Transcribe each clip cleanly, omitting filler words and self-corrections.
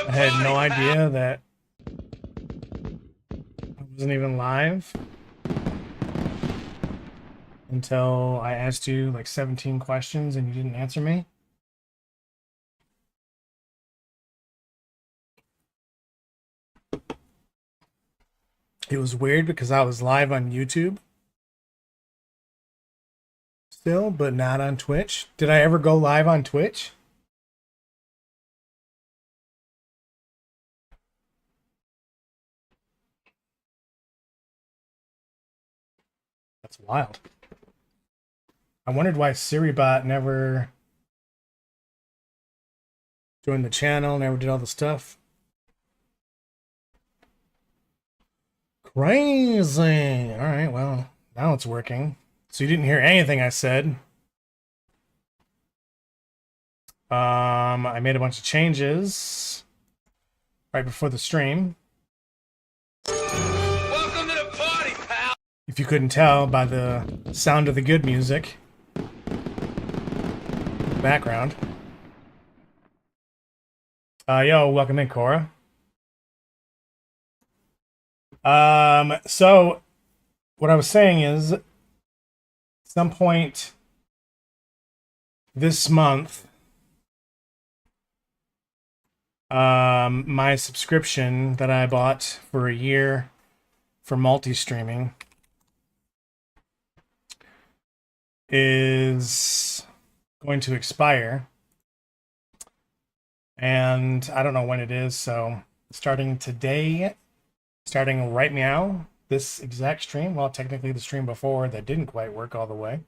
I had no idea that I wasn't even live until I asked you like 17 questions and you didn't answer me. It was weird because I was live on YouTube still, but not on Twitch. Did I ever go live on Twitch? That's wild. I wondered why SiriBot never joined the channel, never did all the stuff. Crazy. All right, well, now it's working. So you didn't hear anything I said. I made a bunch of changes right before the stream. Welcome to the party, pal. If you couldn't tell by the sound of the good music in the background. Yo, welcome in, Cora. So what I was saying is, at some point this month, my subscription that I bought for a year for multi-streaming is going to expire. And I don't know when it is, so starting today, starting right now, this exact stream, well, technically the stream before that didn't quite work all the way.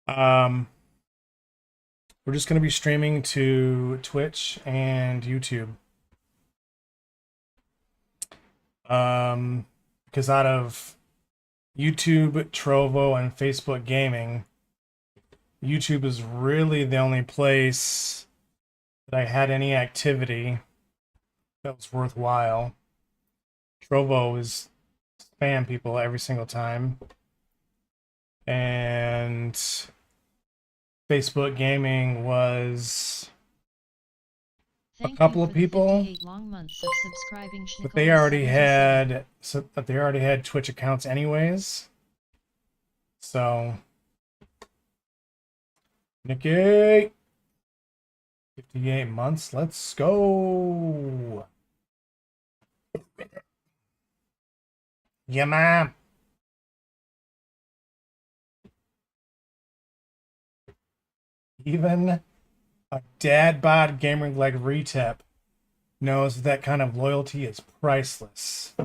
We're just going to be streaming to Twitch and YouTube. Because out of YouTube, Trovo, and Facebook Gaming, YouTube is really the only place that I had any activity that was worthwhile. Trovo is spam people every single time. And Facebook Gaming was a couple of people, but they already had Twitch accounts anyways. So Nikki, 58 months. Let's go. Yeah, ma'am. Even a dad bod gamer like Retep knows that kind of loyalty is priceless.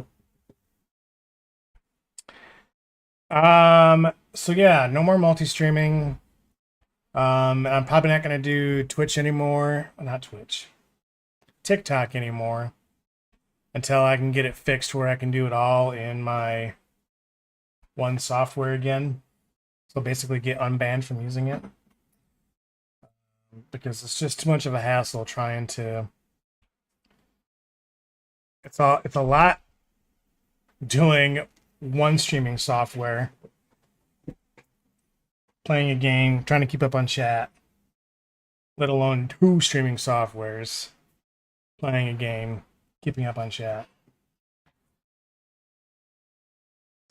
So yeah, no more multi-streaming. I'm probably not gonna do Twitch anymore. Not Twitch. TikTok anymore. Until I can get it fixed where I can do it all in my one software again. So basically get unbanned from using it. Because it's just too much of a hassle trying to. It's a lot doing one streaming software, playing a game, trying to keep up on chat, let alone two streaming softwares, playing a game, keeping up on chat.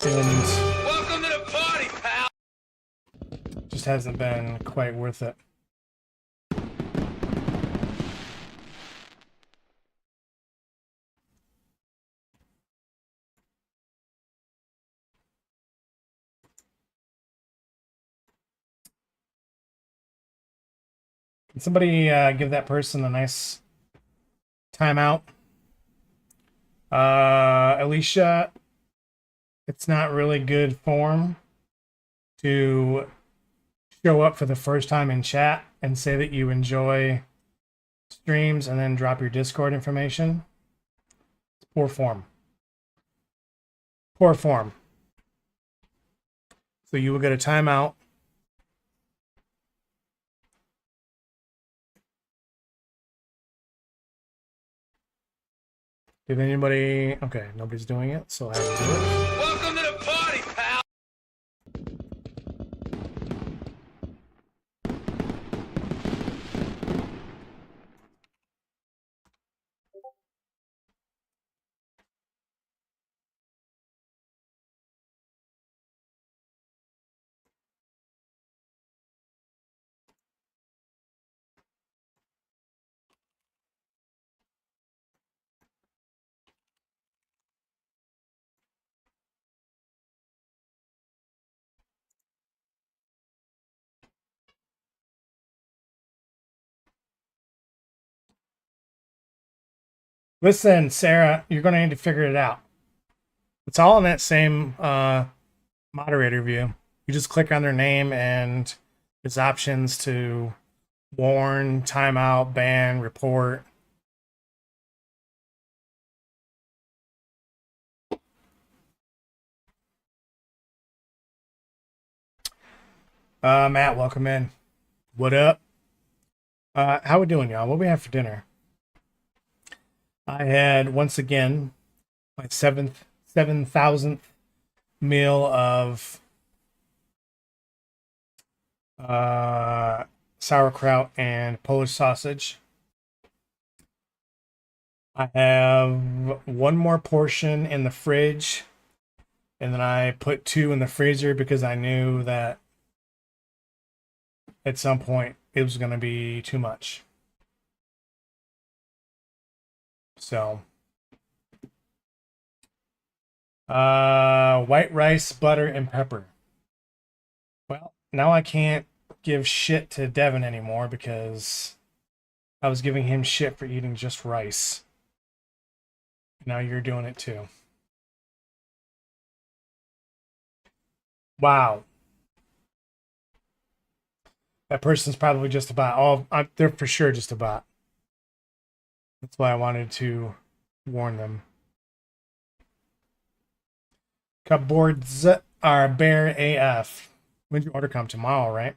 And Welcome to the party, pal. Just hasn't been quite worth it. Can somebody give that person a nice timeout? Alicia, it's not really good form to show up for the first time in chat and say that you enjoy streams and then drop your Discord information. It's poor form. Poor form. So you will get a timeout. Did anybody? Okay, nobody's doing it, so I will do it. Welcome to the party, pal. Listen, Sarah, you're going to need to figure it out. It's all in that same moderator view. You just click on their name and there's options to warn, timeout, ban, report. Matt, welcome in. What up? How we doing, y'all? What we have for dinner? I had once again my 7,000th meal of sauerkraut and Polish sausage. I have one more portion in the fridge, and then I put two in the freezer because I knew that at some point it was going to be too much. So, white rice, butter, and pepper. Well, now I can't give shit to Devin anymore because I was giving him shit for eating just rice. Now you're doing it too. Wow. That person's probably just a bot. Oh, they're for sure just a bot. That's why I wanted to warn them. Cupboards are bare AF. When'd your order come? Tomorrow, right?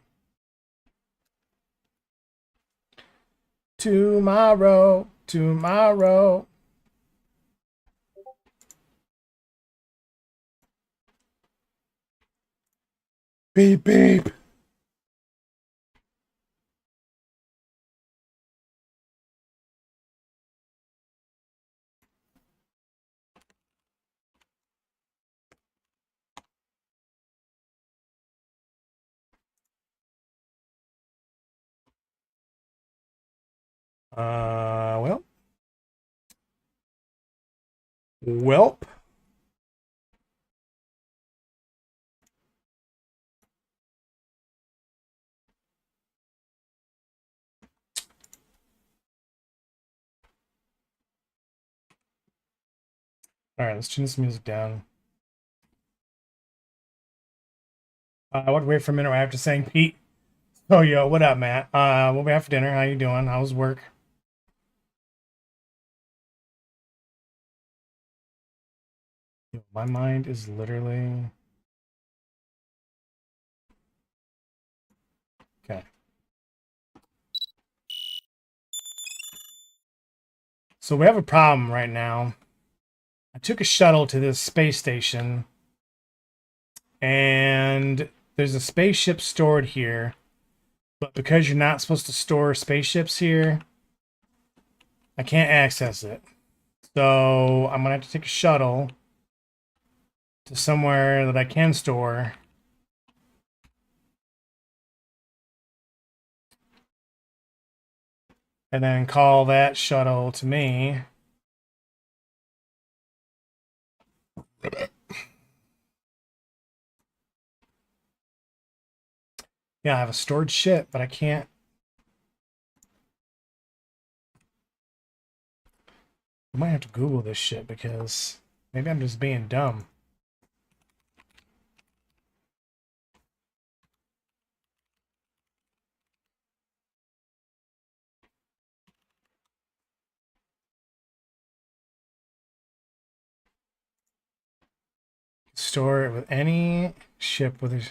Tomorrow. Beep, beep. Well. Welp. All right, let's turn this music down. I want to wait for a minute. I have to sing Pete. Oh, yo, what up, Matt? What we have for dinner? How you doing? How's work? Yo, my mind is literally okay. So we have a problem right now. I took a shuttle to this space station, and there's a spaceship stored here. But because you're not supposed to store spaceships here, I can't access it. So I'm gonna have to take a shuttle to somewhere that I can store. And then call that shuttle to me. Yeah, I have a stored ship, but I can't. I might have to Google this shit because maybe I'm just being dumb. Store it with any ship with a...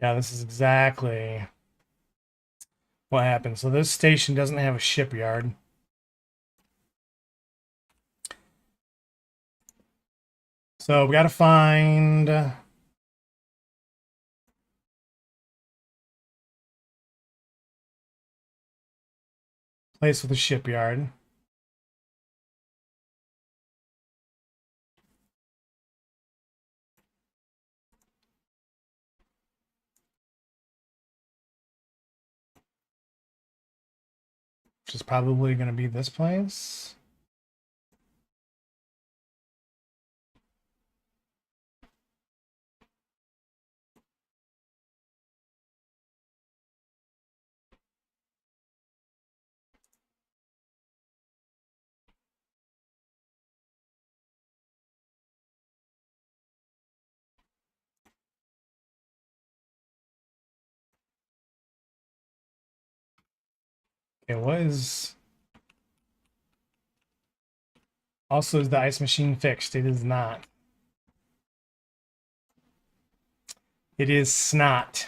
Yeah, this is exactly what happened. So this station doesn't have a shipyard. So we got to find place with a shipyard. Which is probably going to be this place. Okay, what is... Also, is the ice machine fixed? It is not. It is snot.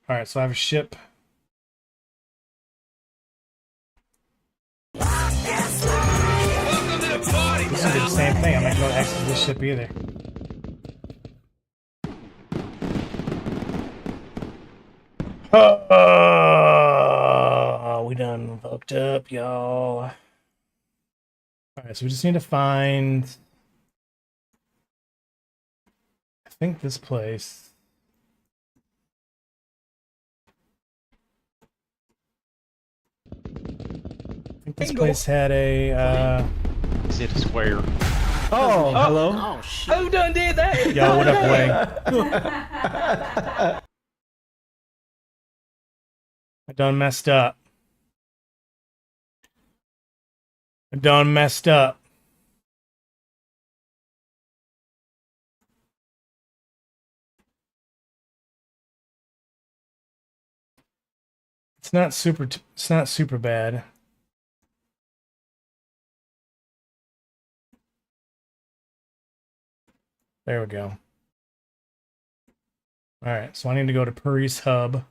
All right, so I have a ship. Welcome to the party, This is the pal. same thing. I'm not going to exit this ship either. Oh, we done fucked up, y'all. All right, so we just need to find... I think this place... I think this place had a... Is it a square? Oh, hello. Oh shit. Who done did that? Yo, what up, Wayne? I done messed up. I done messed up. It's not super. It's not super bad. There we go. All right, so I need to go to Puri's hub.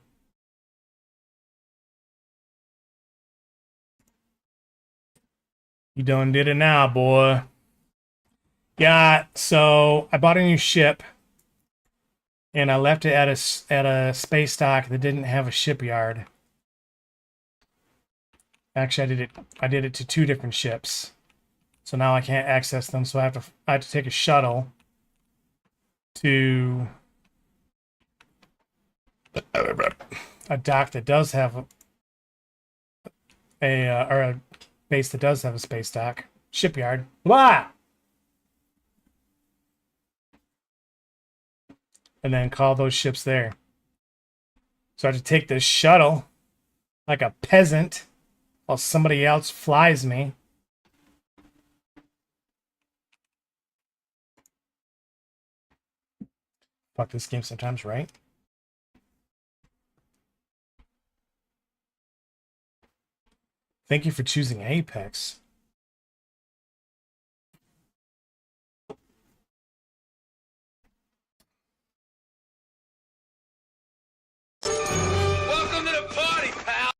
You done did it now, boy. Yeah, so I bought a new ship, and I left it at a space dock that didn't have a shipyard. Actually, I did it to 2 different ships, so now I can't access them. So I have to take a shuttle to a dock that does have or a base that does have a space dock shipyard. Blah! And then call those ships there. So I have to take this shuttle like a peasant while somebody else flies me. Fuck this game sometimes, right? Thank you for choosing Apex. Welcome to the party, pal.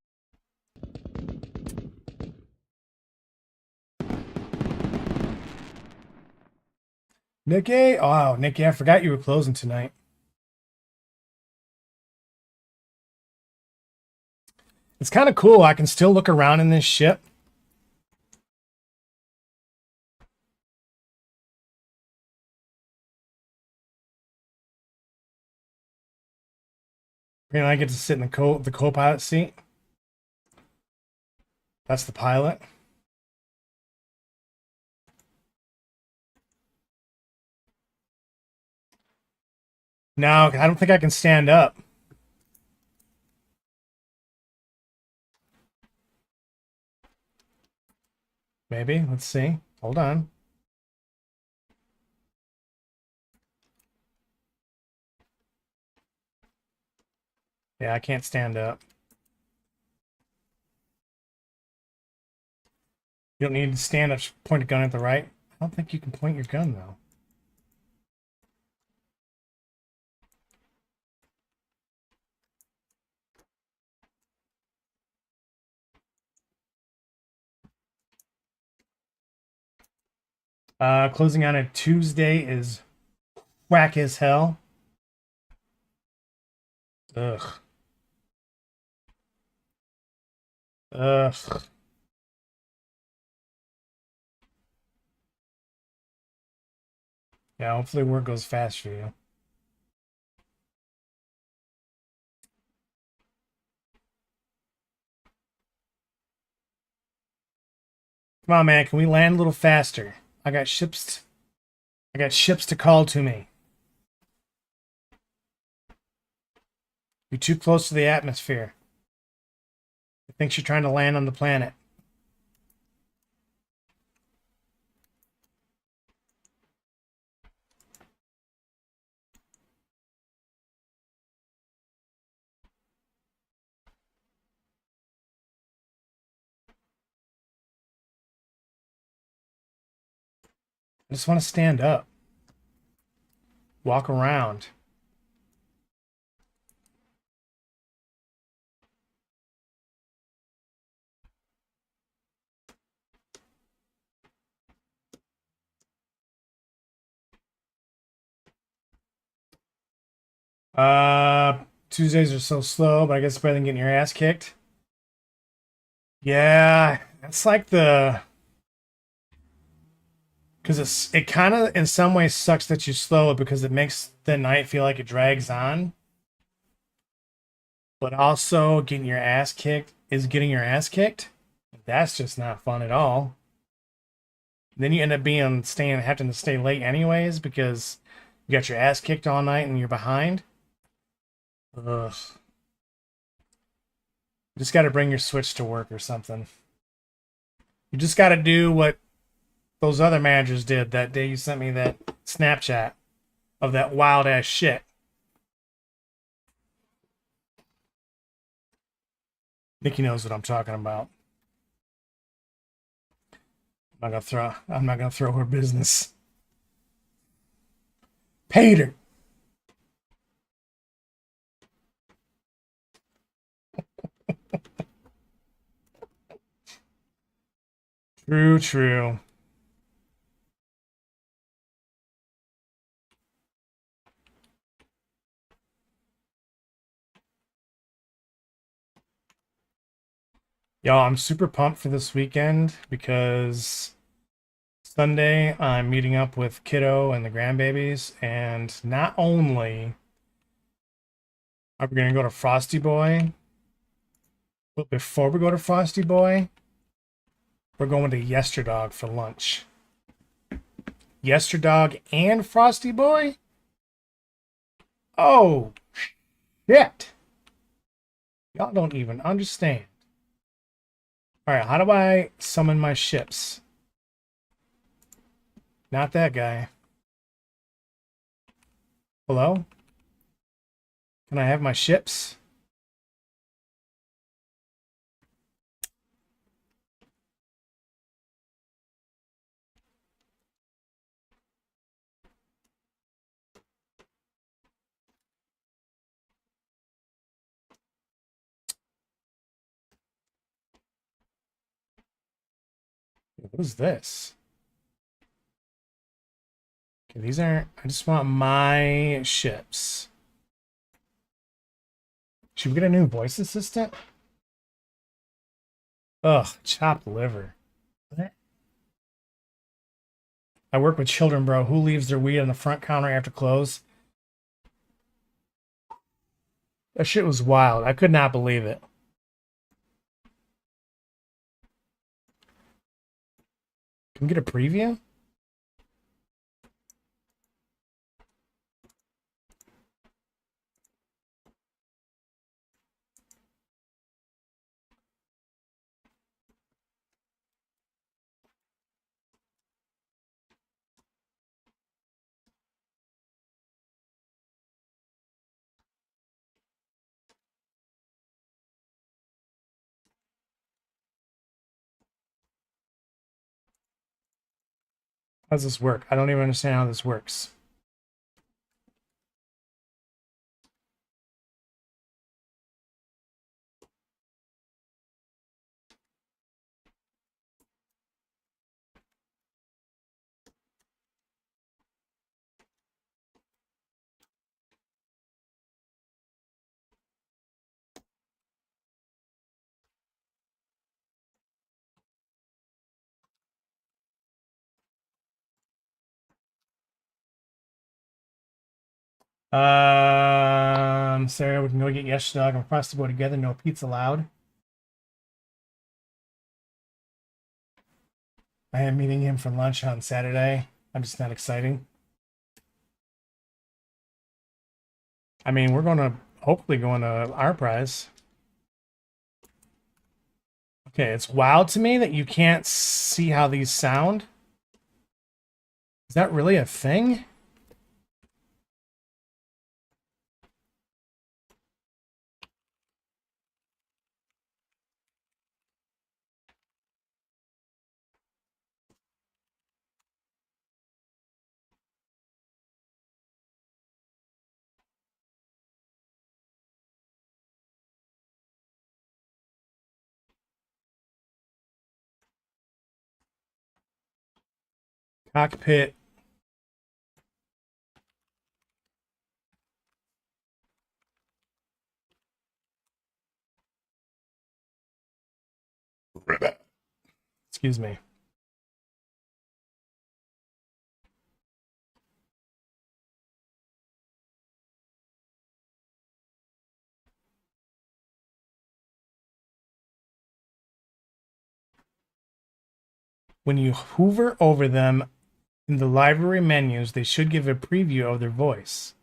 Nikki? Oh, Nikki, I forgot you were closing tonight. It's kind of cool. I can still look around in this ship. And I get to sit in the co-pilot seat. That's the pilot. Now, I don't think I can stand up. Maybe. Let's see. Hold on. Yeah, I can't stand up. You don't need to stand up, point a gun at the right. don't think you can point your gun, though. Closing on a Tuesday is whack as hell. Ugh. Ugh. Yeah, hopefully work goes fast for you. Come on, man. Can we land a little faster? I got ships. I got ships to call to me. You're too close to the atmosphere. It thinks you're trying to land on the planet. I just want to stand up. Walk around. Tuesdays are so slow, but I guess it's better than getting your ass kicked. Yeah, it's like because it kind of in some ways sucks that you slow it because it makes the night feel like it drags on. But also getting your ass kicked is getting your ass kicked. That's just not fun at all. Then you end up having to stay late anyways because you got your ass kicked all night and you're behind. Ugh. You just got to bring your Switch to work or something. You just got to do what those other managers did that day you sent me that Snapchat of that wild ass shit. Nikki knows what I'm talking about. I'm not gonna throw her business. Paid her. True, true. Y'all, I'm super pumped for this weekend because Sunday I'm meeting up with Kiddo and the grandbabies, and not only are we gonna go to Frosty Boy, but before we go to Frosty Boy, we're going to Yesterdog for lunch. Yesterdog and Frosty Boy? Oh, shit. Y'all don't even understand. Alright, how do I summon my ships? Not that guy. Hello? Can I have my ships? What is this? Okay, these aren't... I just want my ships. Should we get a new voice assistant? Ugh, chopped liver. What? I work with children, bro. Who leaves their weed on the front counter after close? That shit was wild. I could not believe it. Can we get a preview? How does this work? I don't even understand how this works. Sarah, we can go get Yes Dog and Frosty Boy together. No pizza allowed. I am meeting him for lunch on Saturday. I'm just not exciting. I mean, we're going to hopefully go into our prize. Okay, it's wild to me that you can't see how these sound. Is that really a thing? Cockpit. Excuse me. When you hover over them in the library menus, they should give a preview of their voice.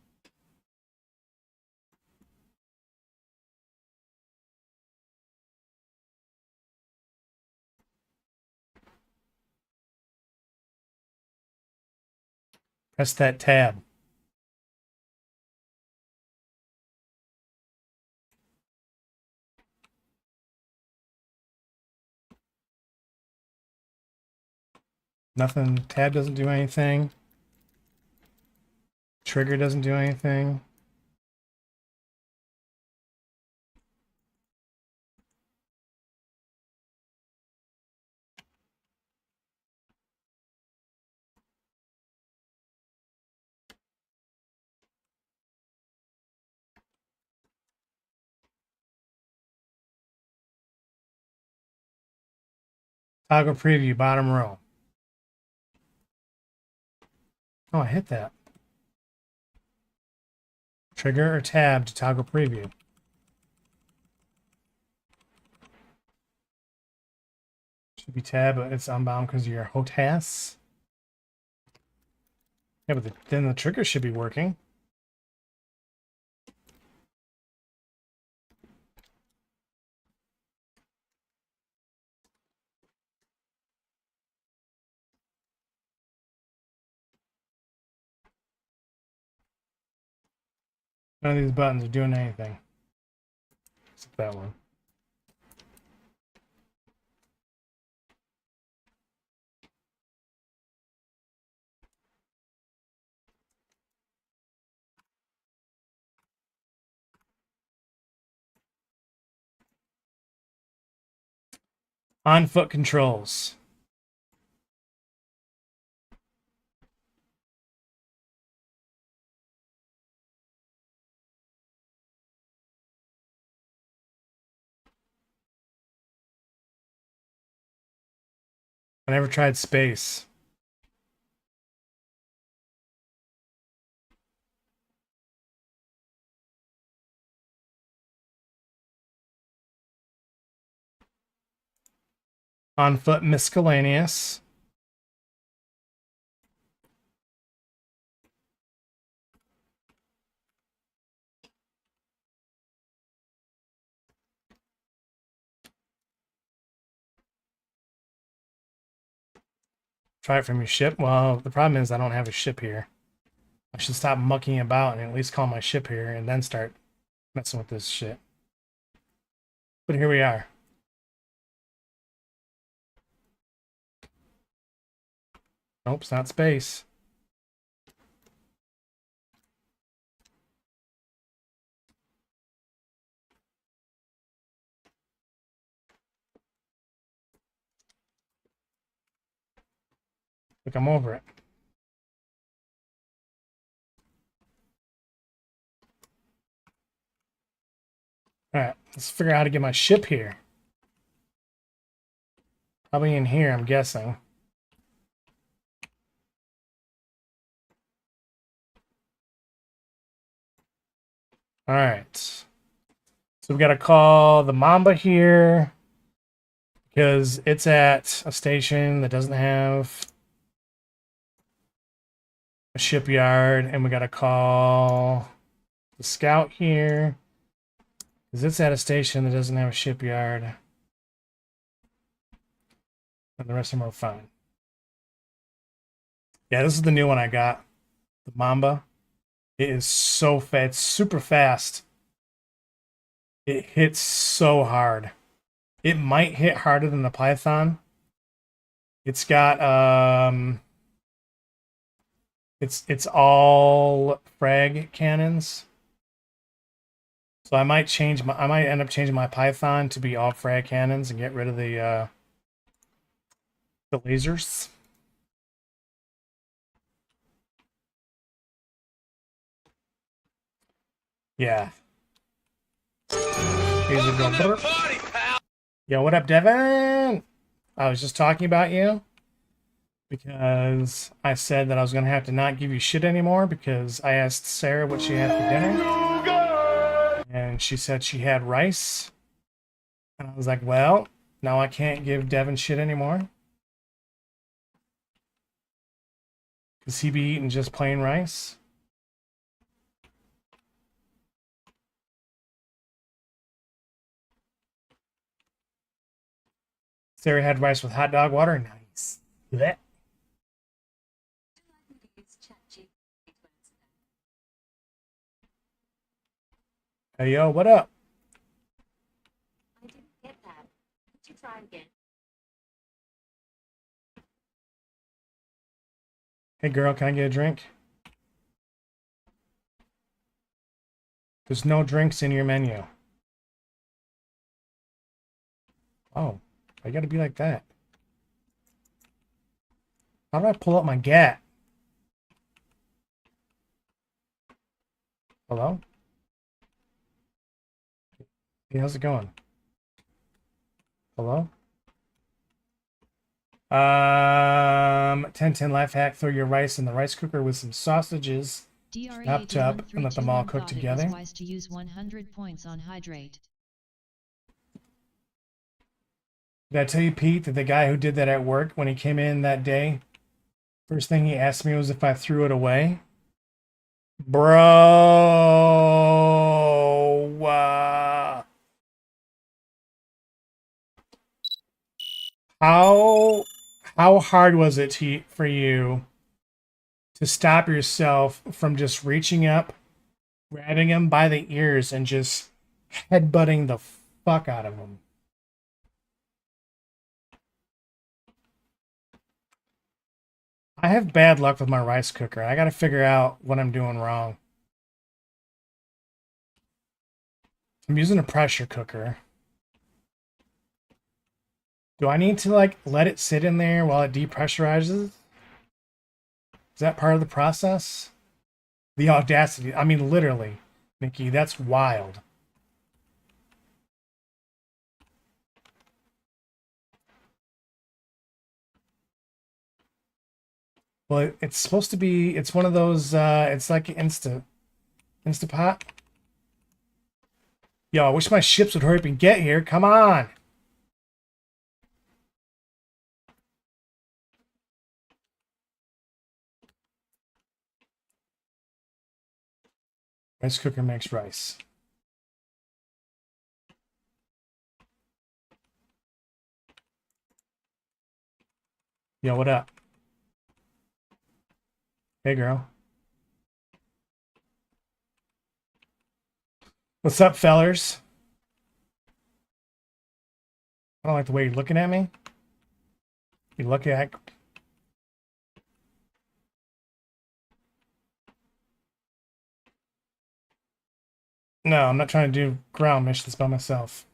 Press that tab. Nothing. Tab doesn't do anything. Trigger doesn't do anything. Toggle preview, bottom row. Oh, I hit that. Trigger or tab to toggle preview. Should be tab, but it's unbound because of your HOTAS. Yeah, but then the trigger should be working. None of these buttons are doing anything. Except that one. On foot controls. I never tried space. On foot miscellaneous. Try it from your ship. Well, the problem is I don't have a ship here. I should stop mucking about and at least call my ship here and then start messing with this shit. But here we are. Nope, it's not space. Look, I'm over it. Alright, let's figure out how to get my ship here. Probably in here, I'm guessing. Alright. So we got to call the Mamba here because it's at a station that doesn't have a shipyard, and we got to call the Scout here because it's at a station that doesn't have a shipyard, and the rest of them are fine. Yeah, this is the new one I got, the Mamba. It is so fast, it's super fast. It hits so hard. It might hit harder than the Python. It's got it's all frag cannons. So I might end up changing my Python to be all frag cannons and get rid of the lasers. Yeah. Welcome to the party, pal. Yo, what up, Devin? I was just talking about you because I said that I was going to have to not give you shit anymore because I asked Sarah what she had for dinner. And she said she had rice. And I was like, well, now I can't give Devin shit anymore. Because he be eating just plain rice. Sarah had rice with hot dog water. Nice. Blech. Hey, yo, what up? I didn't get that. Could you try again? Hey, girl, can I get a drink? There's no drinks in your menu. Oh, I gotta be like that. How do I pull up my GAT? Hello? Hey, how's it going? Hello? 1010 life hack. Throw your rice in the rice cooker with some sausages. Chopped up and let them all cook together. It was wise to use 100 points on hydrate. Did I tell you, Pete, that the guy who did that at work, when he came in that day, first thing he asked me was if I threw it away? Bro, how hard was it for you to stop yourself from just reaching up, grabbing him by the ears, and just headbutting the fuck out of him? I have bad luck with my rice cooker. I got to figure out what I'm doing wrong. I'm using a pressure cooker. Do I need to like let it sit in there while it depressurizes? Is that part of the process? The audacity. I mean, literally, Nikki, that's wild. Well, it's supposed to be, it's one of those, it's like Instapot. Yo, I wish my ships would hurry up and get here. Come on. Rice cooker makes rice. Yo, what up? Hey, girl. What's up, fellers? I don't like the way you're looking at me. You look at... No, I'm not trying to do ground missions by myself.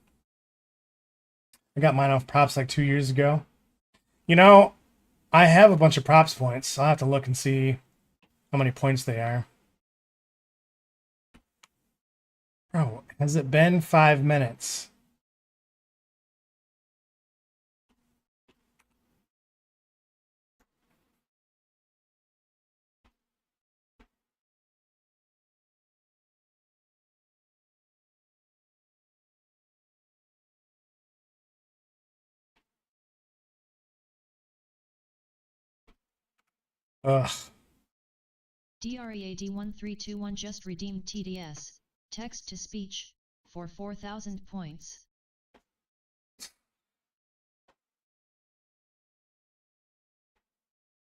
I got mine off props like 2 years ago. You know, I have a bunch of props points. So I'll have to look and see how many points they are. Bro, has it been 5 minutes? Ugh. DREAD1321 just redeemed TDS, text to speech, for 4,000 points.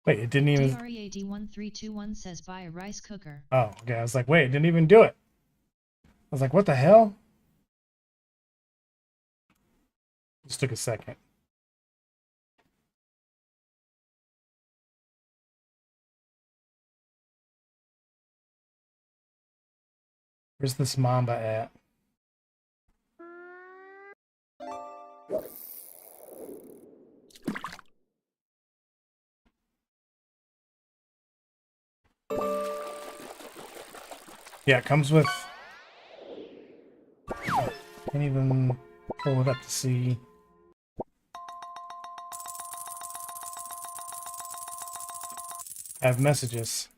Wait, it didn't even... DREAD1321 says buy a rice cooker. Oh, okay. I was like, wait, it didn't even do it. I was like, what the hell? Just took a second. Where's this Mamba at? Yeah, it comes with... Can't even pull it up to see. I have messages.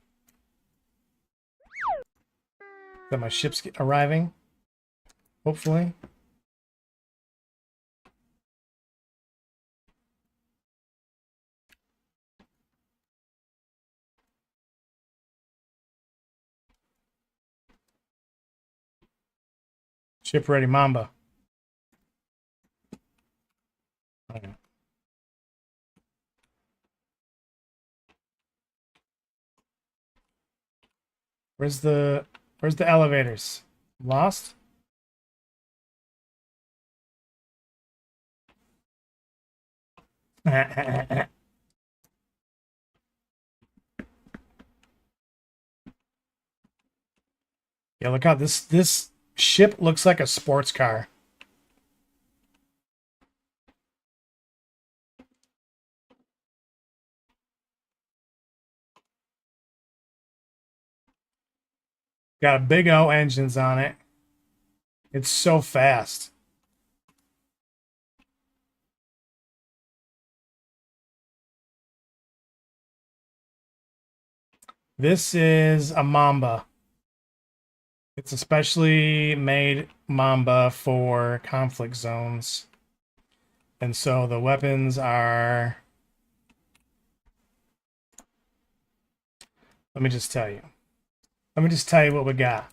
That my ship's arriving. Hopefully. Ship ready, Mamba. Okay. Where's the elevators? Lost? Yeah, look out. This ship looks like a sports car. Got big O engines on it. It's so fast. This is a Mamba. It's a specially made Mamba for conflict zones. And so the weapons are... Let me just tell you. Let me just tell you what we got.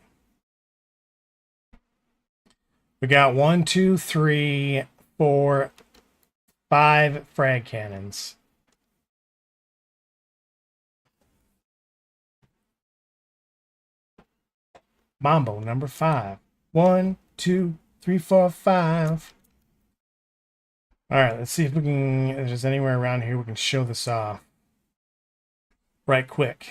We got 1, 2, 3, 4, 5 frag cannons. Mambo number 5. 1, 2, 3, 4, 5. All right, let's see if we can, if there's anywhere around here we can show this off right quick.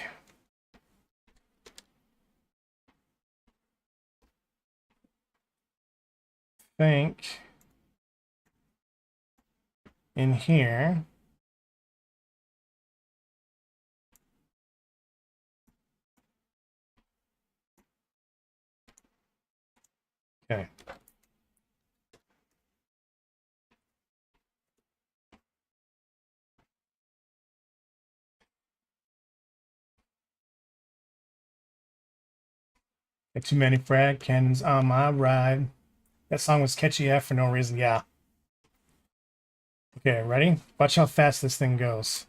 Think in here. Okay. Got too many frag cannons on my ride. That song was catchy F for no reason. Yeah. Okay, ready? Watch how fast this thing goes.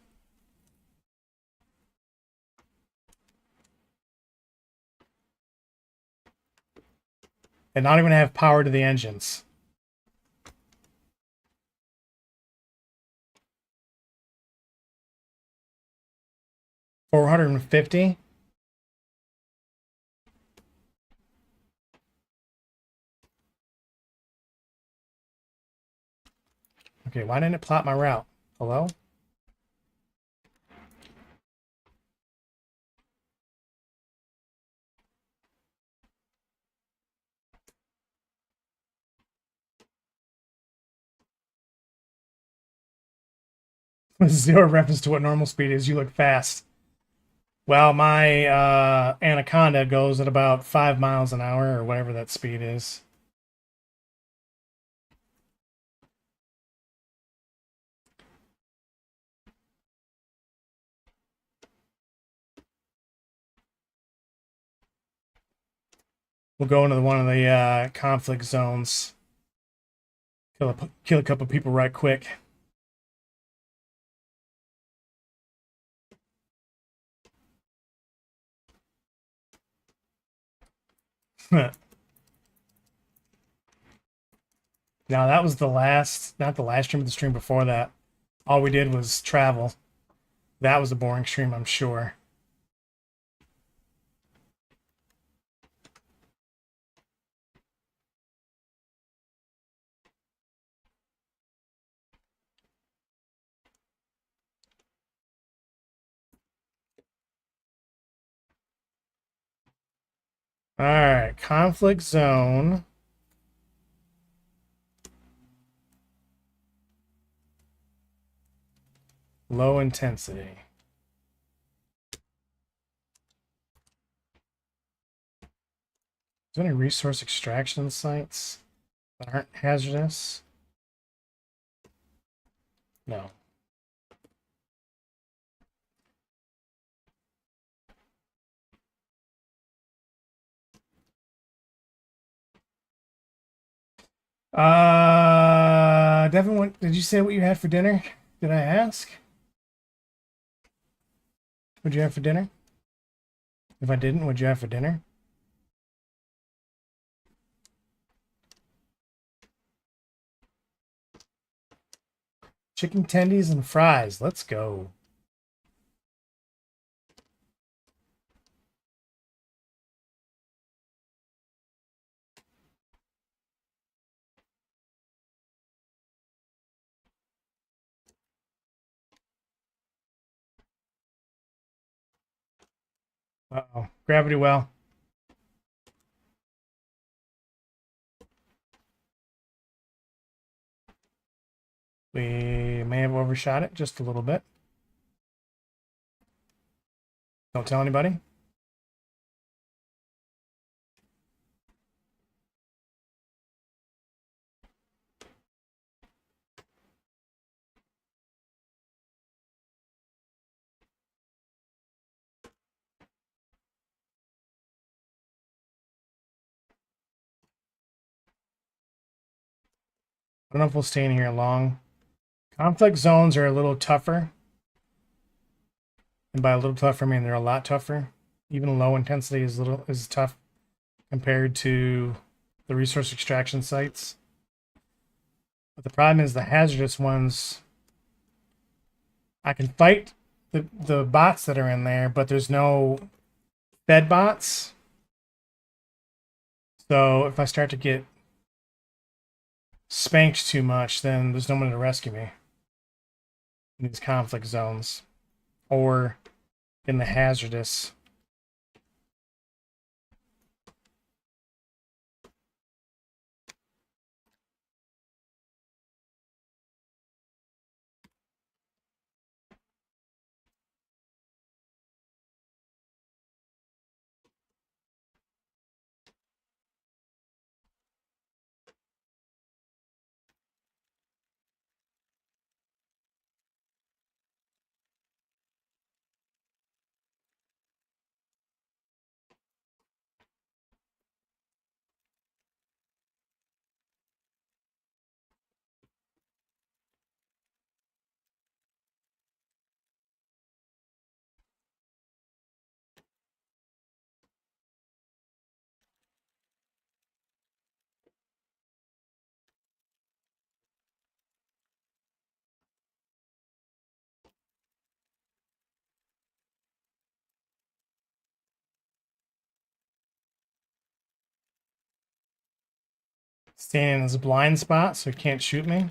And not even have power to the engines. 450. Okay, why didn't it plot my route? Hello? With zero reference to what normal speed is, you look fast. Well, my Anaconda goes at about 5 miles an hour or whatever that speed is. We'll go into one of the conflict zones. Kill a couple people right quick. Now that was the last, not the last stream, but the stream before that. All we did was travel. That was a boring stream, I'm sure. All right, conflict zone. Low intensity. Is there any resource extraction sites that aren't hazardous? No. Devin, what did you say what you had for dinner? Did I ask? What'd you have for dinner? If I didn't, what'd you have for dinner? Chicken tendies and fries. Let's go. Uh-oh. Gravity well. We may have overshot it just a little bit. Don't tell anybody. I don't know if we'll stay in here long. Conflict zones are a little tougher. And by a little tougher, I mean they're a lot tougher. Even low intensity is tough compared to the resource extraction sites. But the problem is the hazardous ones. I can fight the bots that are in there, but there's no fed bots. So if I start to get spanked too much, then there's no one to rescue me in these conflict zones or in the hazardous. Standing in this blind spot so he can't shoot me.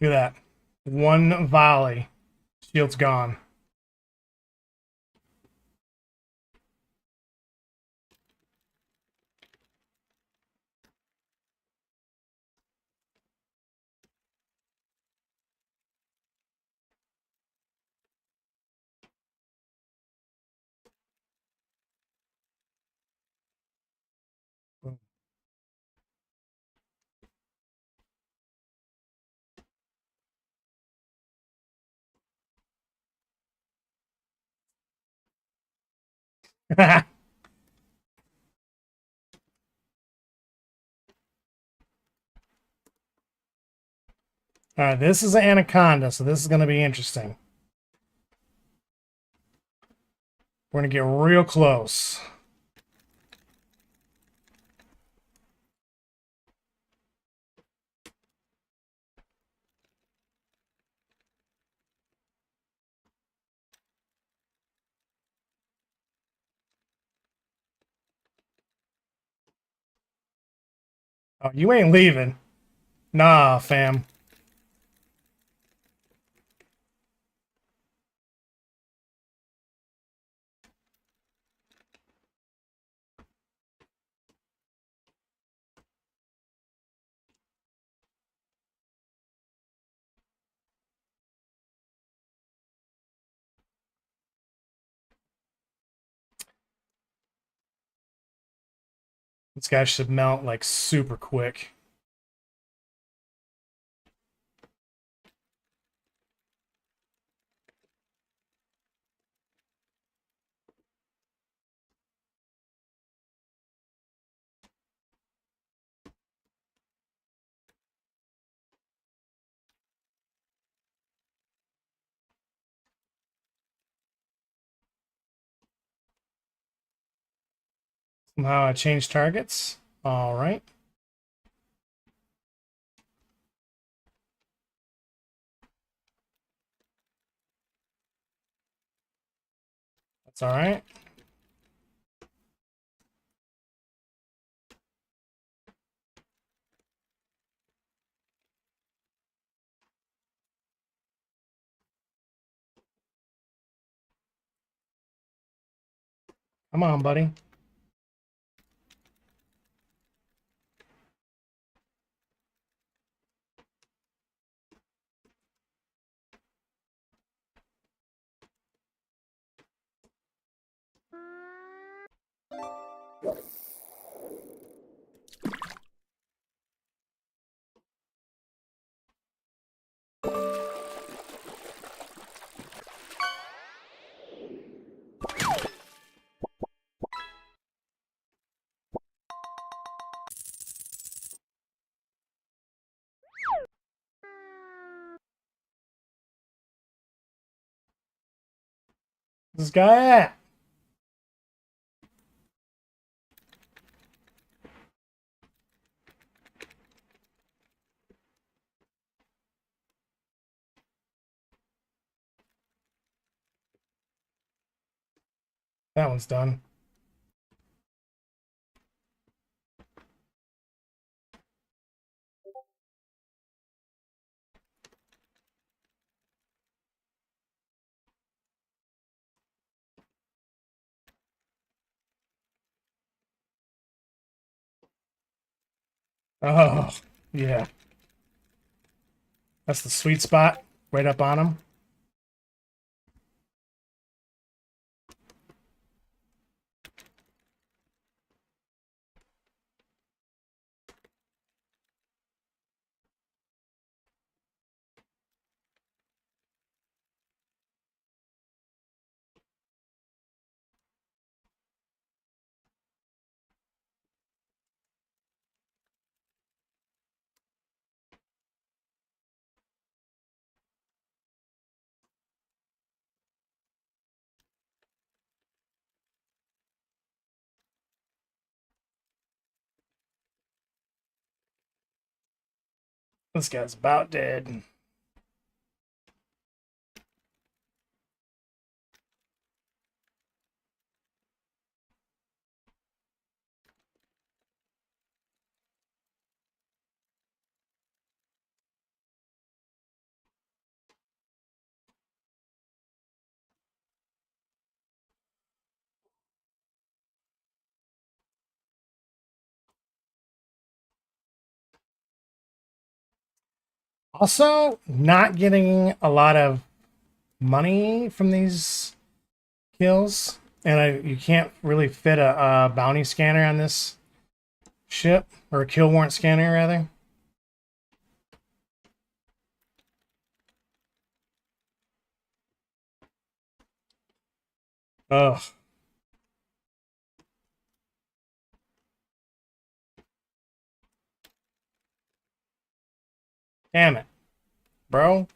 Look at that. One volley. Shield's gone. Alright, this is an anaconda, so this is going to be interesting. We're going to get real close. Oh, you ain't leaving. Nah, fam. This guy should melt like super quick. Somehow I changed targets. All right. That's all right. Come on, buddy. This guy at? That one's done. Oh, yeah. That's the sweet spot. Right up on him. This guy's about dead. Also, not getting a lot of money from these kills, and you can't really fit a bounty scanner on this ship, or a kill warrant scanner rather. Ugh. Damn it, bro.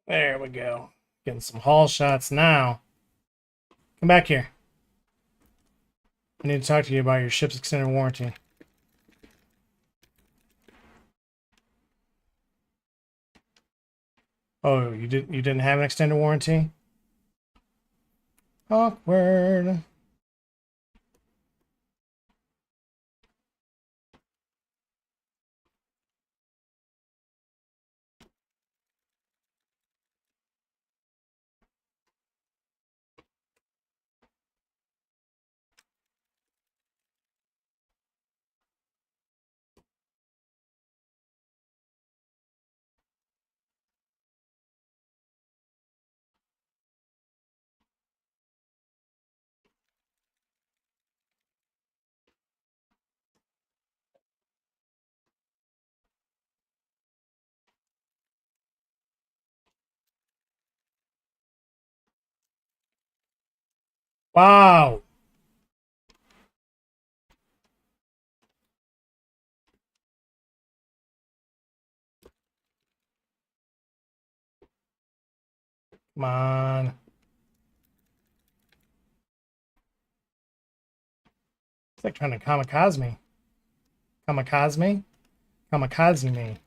There we go. Getting some haul shots now. Come back here. I need to talk to you about your ship's extended warranty. Oh, you didn't have an extended warranty? Awkward. Wow. Come on. It's like trying to kamikaze me. Kamikaze me? Kamikaze me.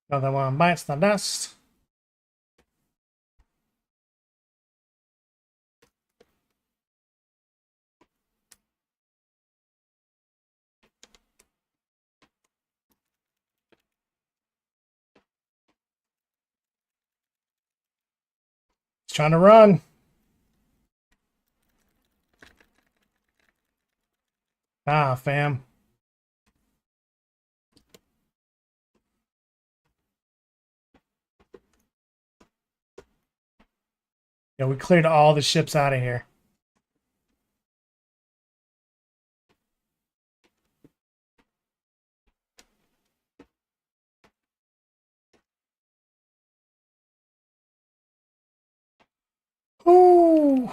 Another one bites the dust. He's trying to run. Ah, fam. Yeah, we cleared all the ships out of here. Ooh.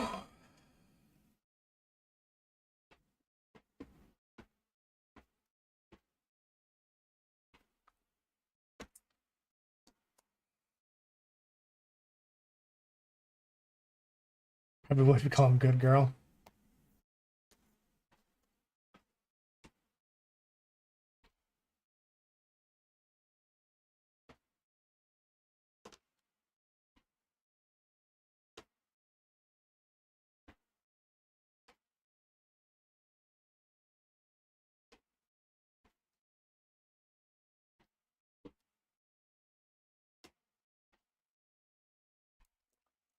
Probably what we call him, good girl.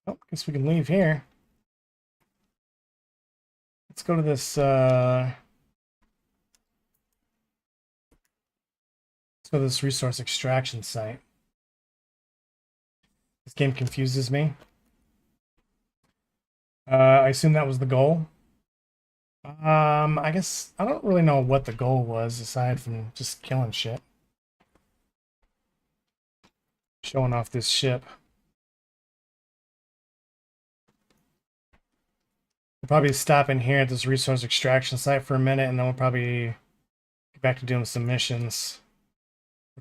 Oh, guess we can leave here. Let's go to this, let's go to this resource extraction site. This game confuses me. I assume that was the goal. I guess I don't really know what the goal was aside from just killing shit. Showing off this ship. We'll probably stop in here at this resource extraction site for a minute, and then we'll probably get back to doing some missions.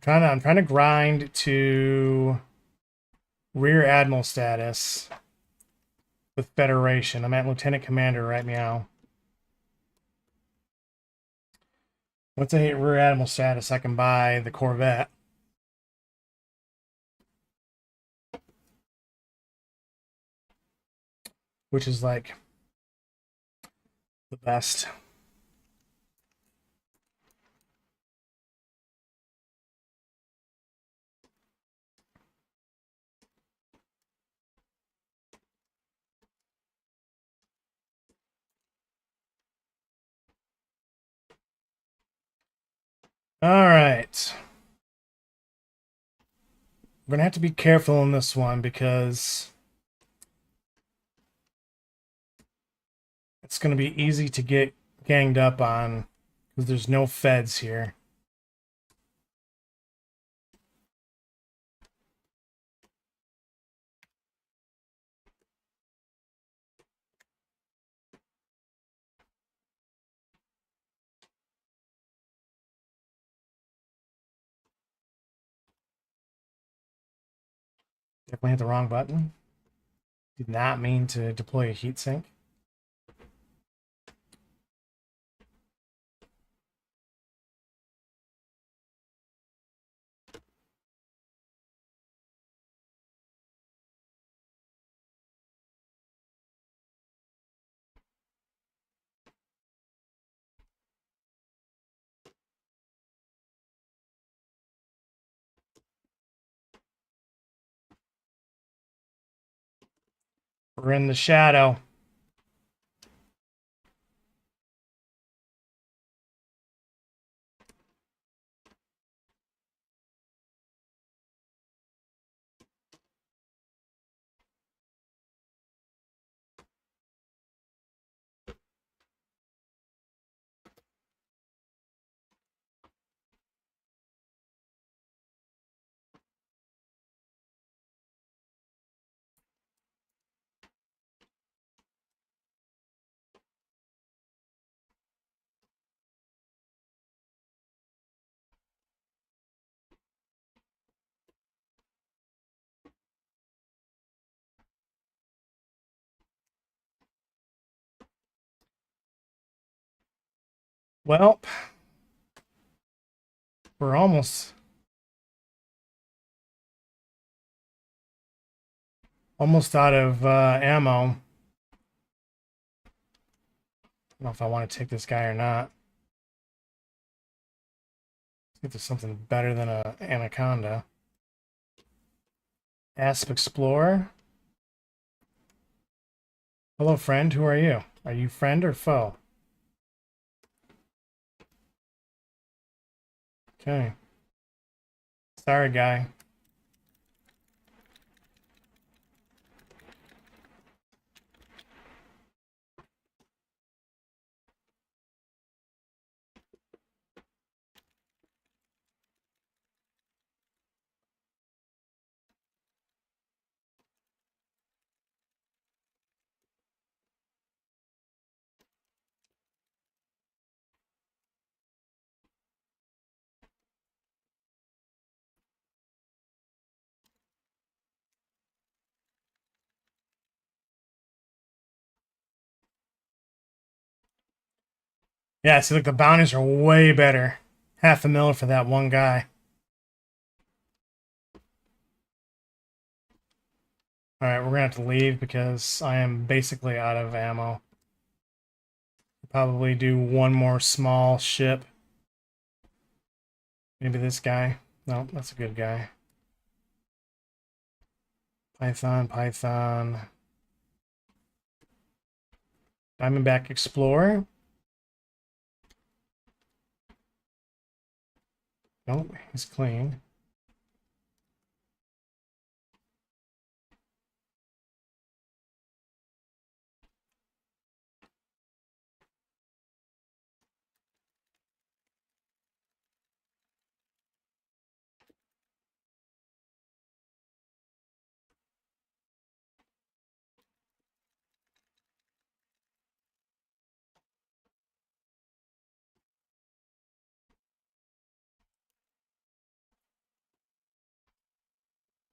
I'm trying to grind to Rear Admiral status with Federation. I'm at Lieutenant Commander right now. Once I hit Rear Admiral status, I can buy the Corvette. Which is like the best. All right. We're gonna have to be careful in this one because it's gonna be easy to get ganged up on because there's no feds here. Definitely hit the wrong button. Did not mean to deploy a heatsink. We're in the shadow. Well, we're almost out of ammo. I don't know if I want to take this guy or not. Let's see if there's something better than a Anaconda. Asp Explorer. Hello, friend. Who are you? Are you friend or foe? Okay. Sorry, guy. Yeah, see, look, the bounties are way better. $500,000 for that one guy. Alright, we're gonna have to leave because I am basically out of ammo. Probably do one more small ship. Maybe this guy. No, that's a good guy. Python. Diamondback Explorer. Nope, he's clean.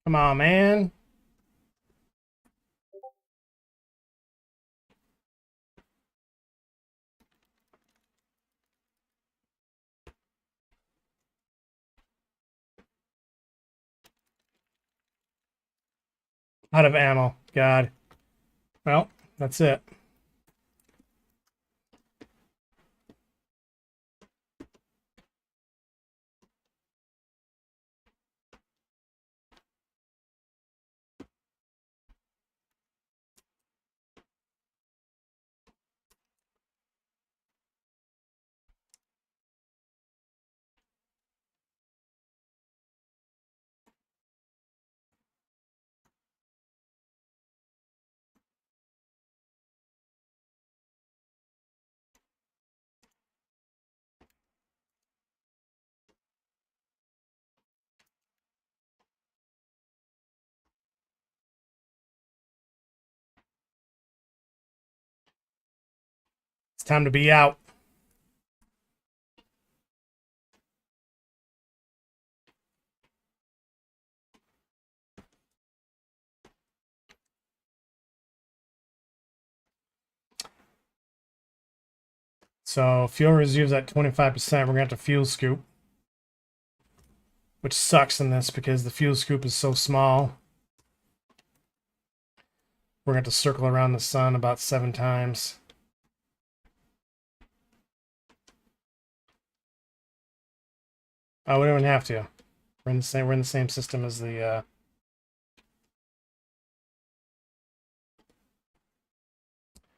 Come on, man. Out of ammo. God. Well, that's it. It's time to be out. So fuel reserves at 25%. We're gonna have to fuel scoop, which sucks in this because the fuel scoop is so small. We're gonna have to circle around the sun about 7 times. Oh, we don't even have to. We're in the same. We're in the same system as the.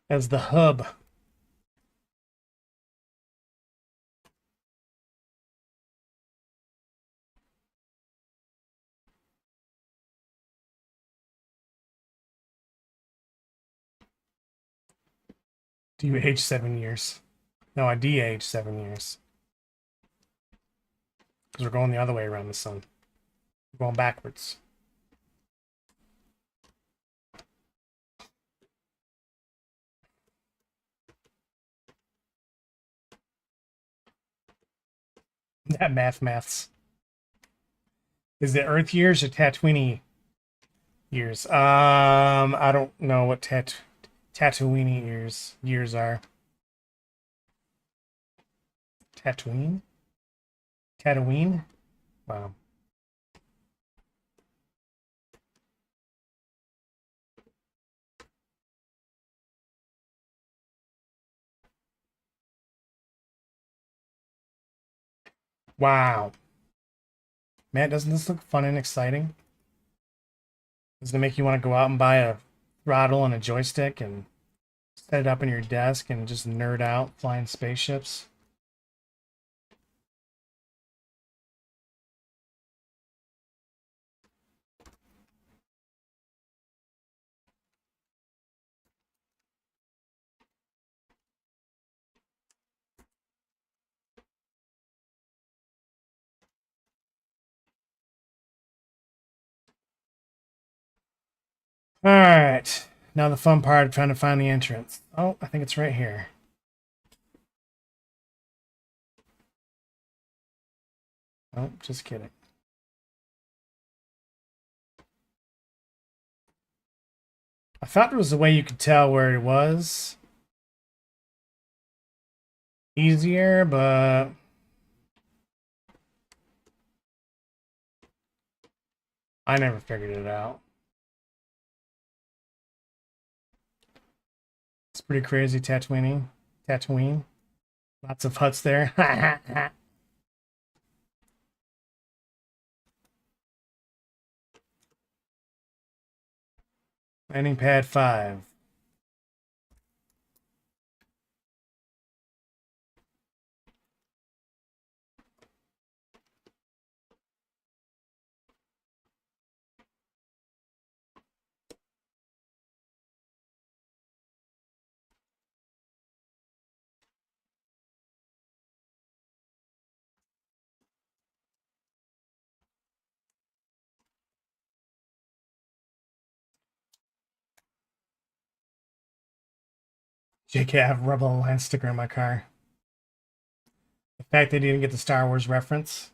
As the hub. Do you age 7 years? No, I de-age 7 years. Because we're going the other way around the sun. We're going backwards. That maths. Is it Earth years or Tatooine years? I don't know what Tatooine years are. Tatooine? Tatooine? Wow. Wow. Man, doesn't this look fun and exciting? Doesn't it make you want to go out and buy a throttle and a joystick and set it up in your desk and just nerd out flying spaceships? All right. Now the fun part of trying to find the entrance. Oh, I think it's right here. Oh, just kidding. I thought there was a way you could tell where it was. Easier, but I never figured it out. It's pretty crazy, Tatooine. Tatooine. Lots of huts there. Landing pad 5. JK, I have Rebel Alliance sticker in my car. The fact they didn't get the Star Wars reference.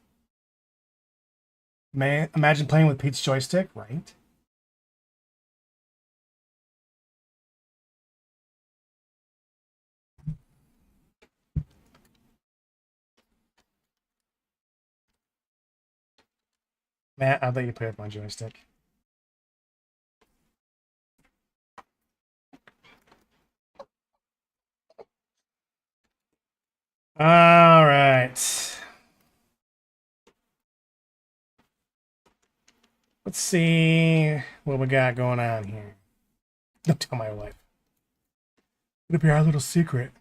Man, imagine playing with Pete's joystick, right? Matt, I'll let you play with my joystick. All right. Let's see what we got going on here. Don't tell my wife. It'll be our little secret.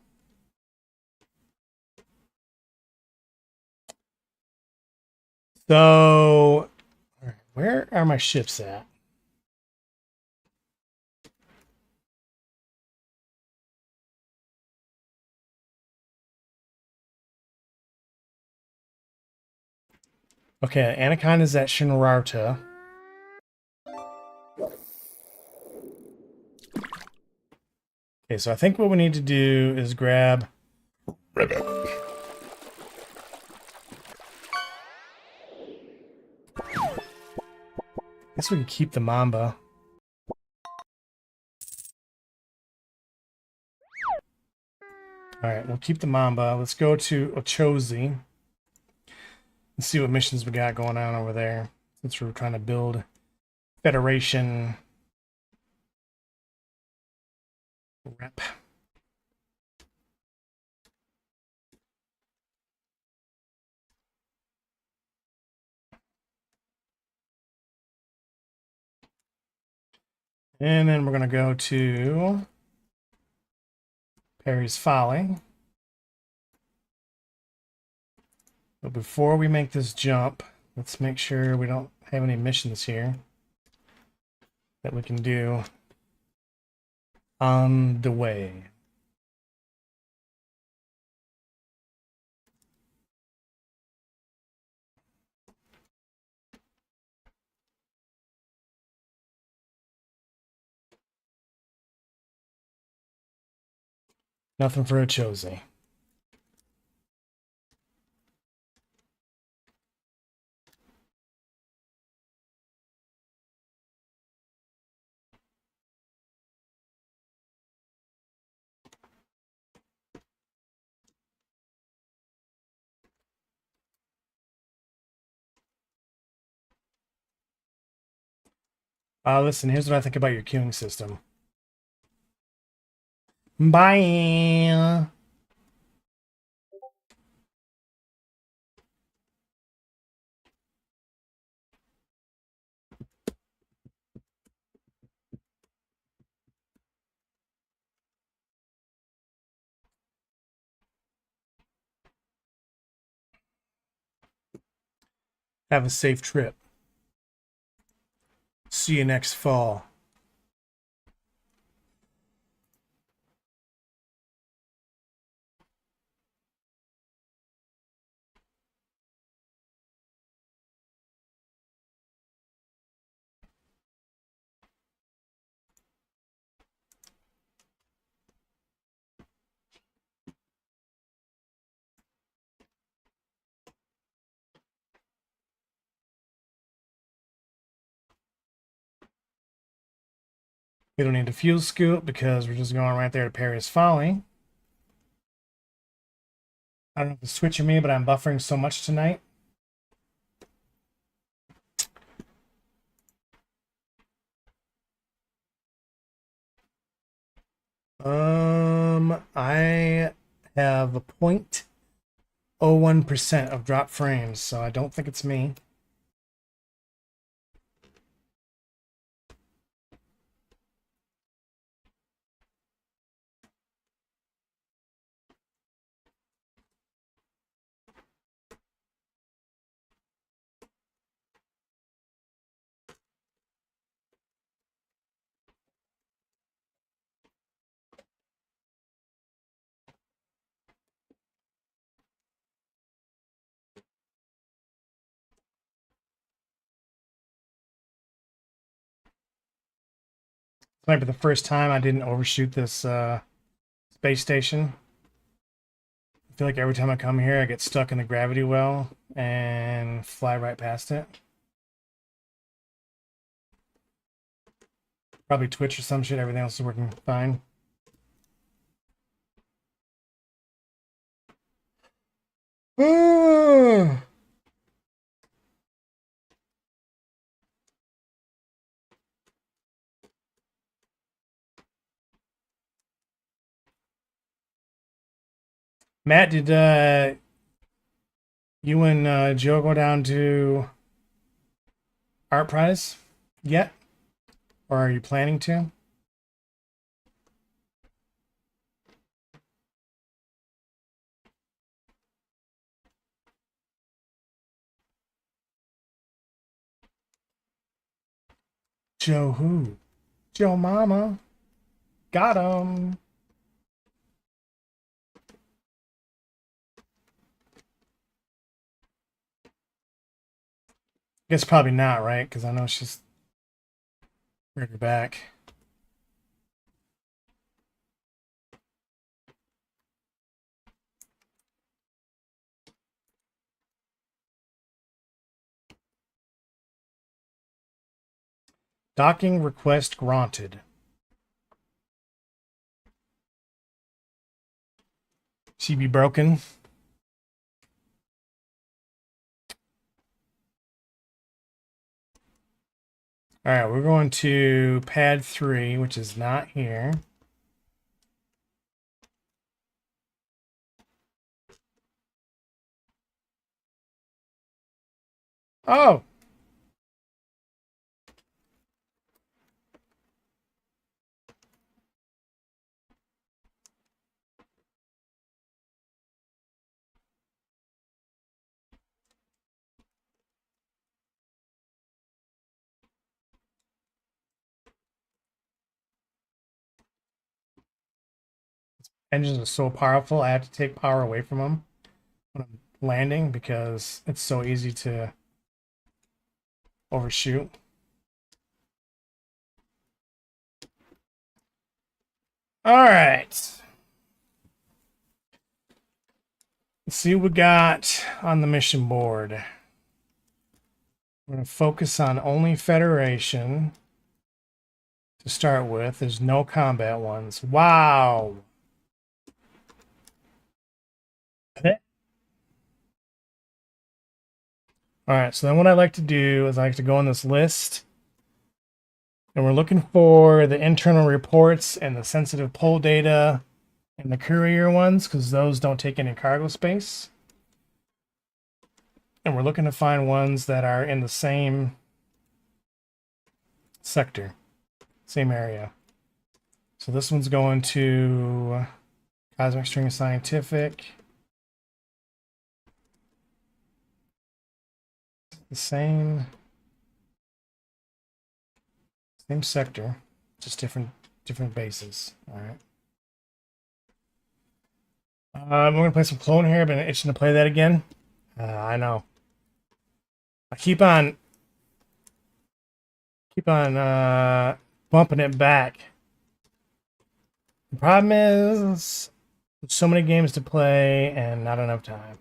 So, all right, where are my ships at? Okay, Anaconda's at Shinrarta. Okay, so I think what we need to do is grab... I guess we can keep the Mamba. Alright, we'll keep the Mamba. Let's go to Ochozi and see what missions we got going on over there. Since we're trying to build Federation rep. And then we're going to go to Perry's Folly. But before we make this jump, let's make sure we don't have any missions here that we can do on the way. Nothing for Ochozi. Listen, here's what I think about your queuing system. Bye. Have a safe trip. See you next fall. We don't need to fuel scoop because we're just going right there to Perry's Folly. I don't know if it's switching me, but I'm buffering so much tonight. I have a 0.01% of drop frames, so I don't think it's me. Might be the first time I didn't overshoot this space station. I feel like every time I come here, I get stuck in the gravity well and fly right past it. Probably Twitch or some shit. Everything else is working fine. Matt, did you and Joe go down to Art Prize yet? Or are you planning to? Joe who? Joe Mama. Got him. Guess probably not, right? Because I know she's right back. Docking request granted. She be broken. All right, we're going to pad 3, which is not here. Oh. Engines are so powerful, I have to take power away from them when I'm landing because it's so easy to overshoot. All right. Let's see what we got on the mission board. We're going to focus on only Federation to start with. There's no combat ones. Wow. All right, so then what I like to do is I like to go on this list, and we're looking for the internal reports and the sensitive poll data and the courier ones, because those don't take any cargo space. And we're looking to find ones that are in the same sector, same area. So this one's going to Cosmic String Scientific. The same sector, just different bases. All right. We're gonna play some Clone here. I've been itching to play that again. I know. I keep on bumping it back. The problem is so many games to play and not enough time.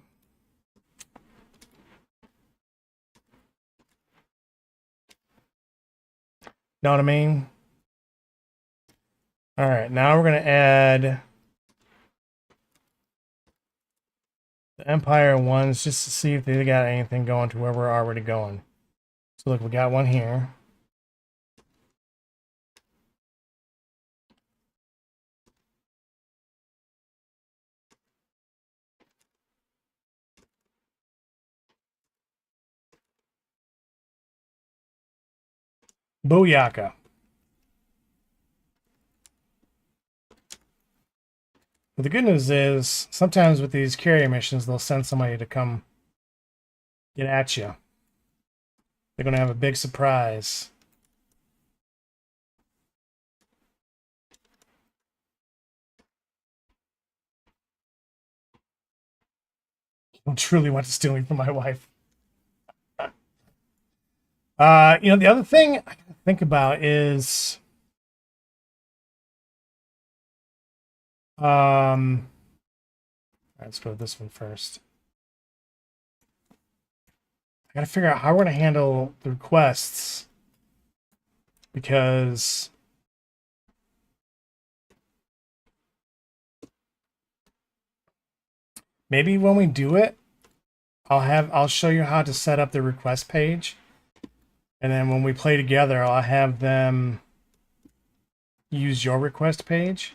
Know what I mean? All right, now we're going to add the Empire ones just to see if they got anything going to where we're already going. So look, we got one here. Booyaka. But the good news is, sometimes with these carrier missions, they'll send somebody to come get at you. They're going to have a big surprise. I truly want to steal me from my wife. You know, the other thing I think about is Let's go with this one first. I gotta figure out how we're gonna handle the requests because maybe when we do it, I'll show you how to set up the request page. And then when we play together, I'll have them use your request page.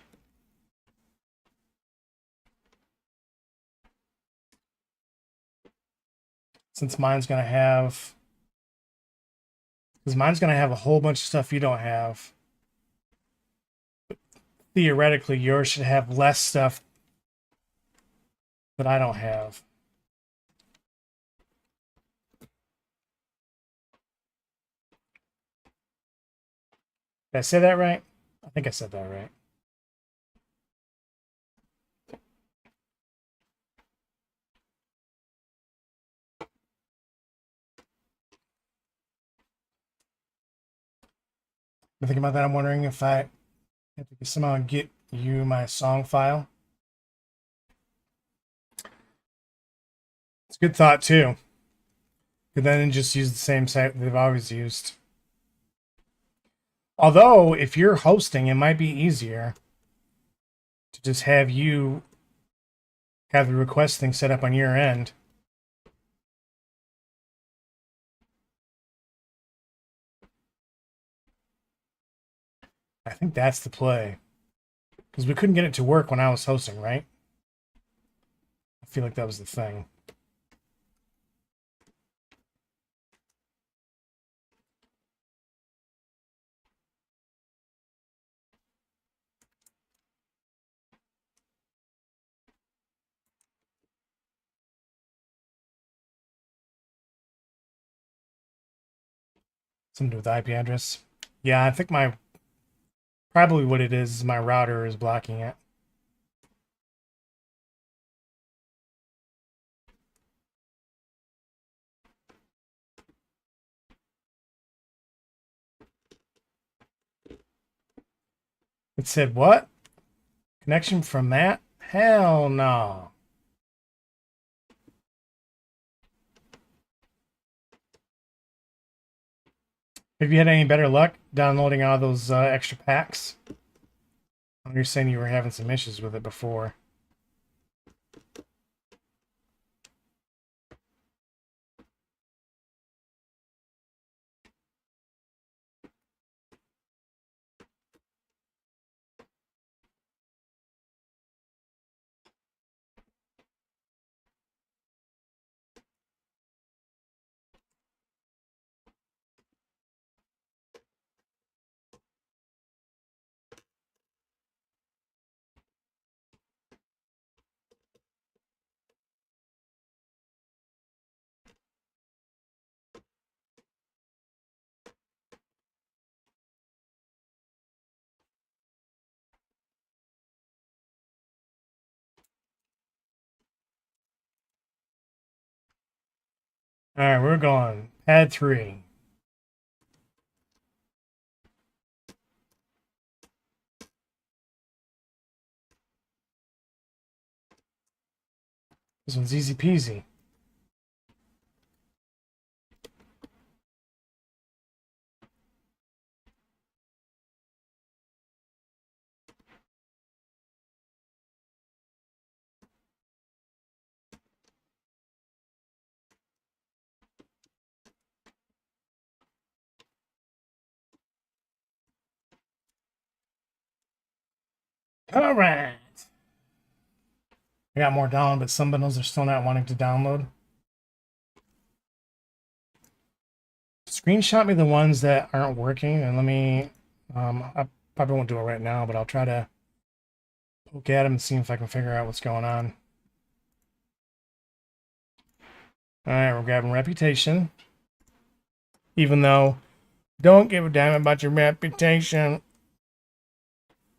Since mine's going to have... Because mine's going to have a whole bunch of stuff you don't have. But theoretically, yours should have less stuff that I don't have. Did I say that right? I think I said that right. I'm thinking about that. I'm wondering if I have to somehow get you my song file. It's a good thought too. Could then just use the same site they've always used. Although, if you're hosting, it might be easier to just have you have the request thing set up on your end. I think that's the play. Because we couldn't get it to work when I was hosting, right? I feel like that was the thing. Something to do with the IP address. Yeah, I think probably what it is my router is blocking it. It said what? Connection from Matt? Hell no. Have you had any better luck downloading all those extra packs? You're saying you were having some issues with it before. All right, we're going. Pad 3. This one's easy peasy. All right. I got more down, but some bundles are still not wanting to download. Screenshot me the ones that aren't working, and let me... I probably won't do it right now, but I'll try to poke at them and see if I can figure out what's going on. All right, we're grabbing reputation. Even though, don't give a damn about your reputation.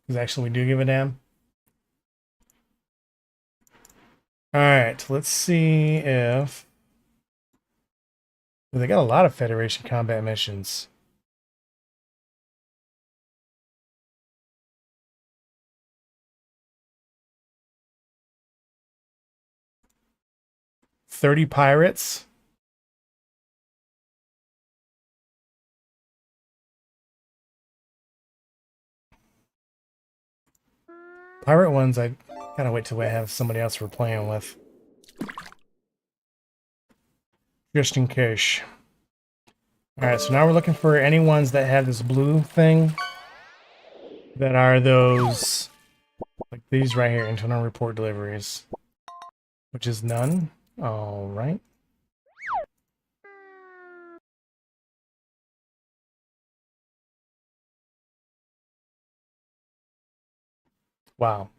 Because actually, we do give a damn. All right, let's see if... They got a lot of Federation combat missions. 30 pirates. Pirate ones, I gotta wait till I have somebody else we're playing with. Just in case. Alright, so now we're looking for any ones that have this blue thing. That are those, like these right here, internal report deliveries. Which is none. Alright. Wow.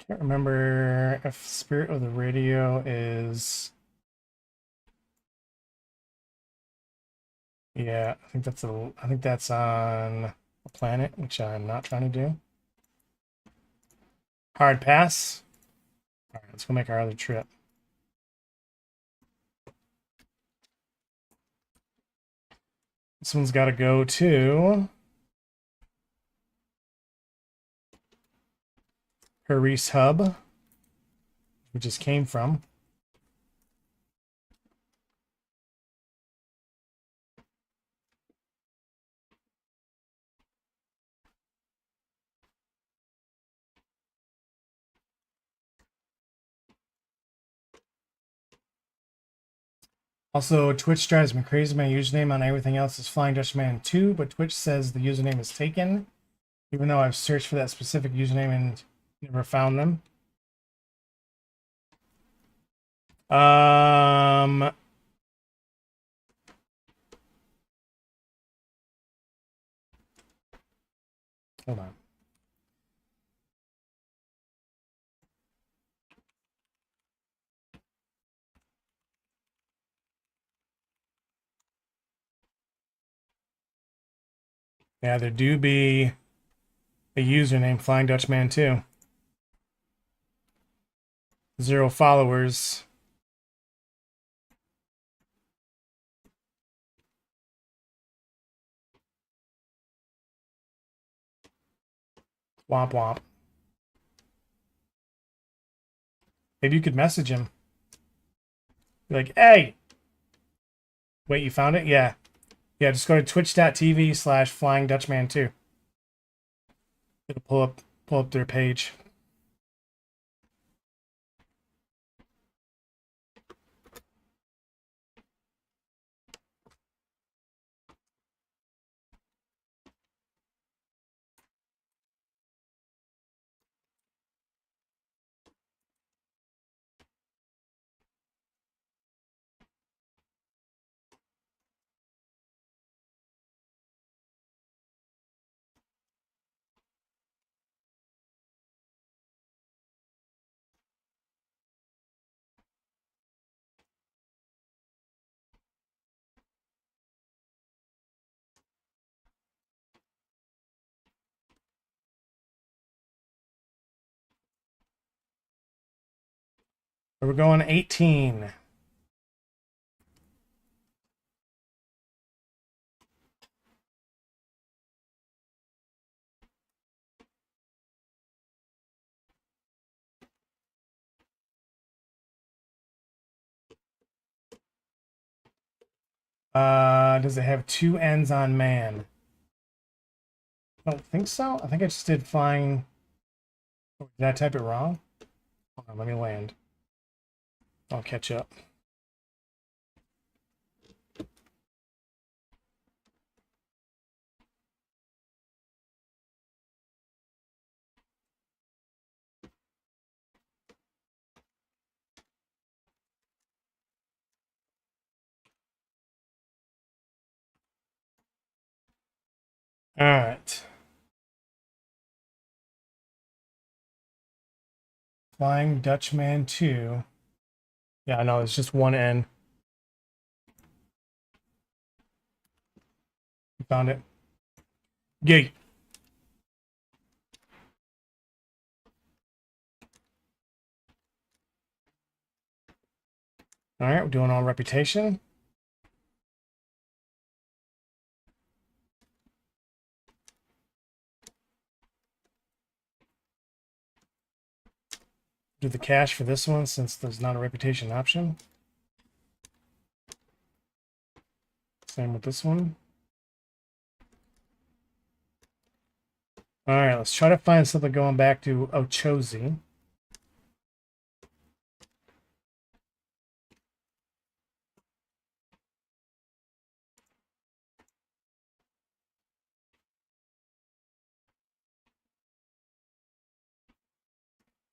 Can't remember if Spirit of the Radio is... Yeah, I think that's on a planet, which I'm not trying to do. Hard pass. All right, let's go make our other trip. This one's got to go to Harris Hub, we just came from. Also, Twitch drives me crazy. My username on everything else is Flying Dutchman 2, but Twitch says the username is taken, even though I've searched for that specific username and never found them. Hold on. Yeah, there do be a username Flying Dutchman 2. 0 followers. Womp womp. Maybe you could message him. Be like, hey! Wait, you found it? Yeah. Yeah, just go to twitch.tv/Flying Dutchman 2. It'll pull up their page. So we're going 18. Does it have 2 ends on man? I don't think so. I think I just did flying. Oh, did I type it wrong? Hold on, let me land. I'll catch up. All right. Flying Dutchman 2. Yeah, no, it's just one N. You found it. Gig. All right, we're doing all reputation. Do the cache for this one since there's not a reputation option. Same with this one. All right, let's try to find something going back to Ochozy.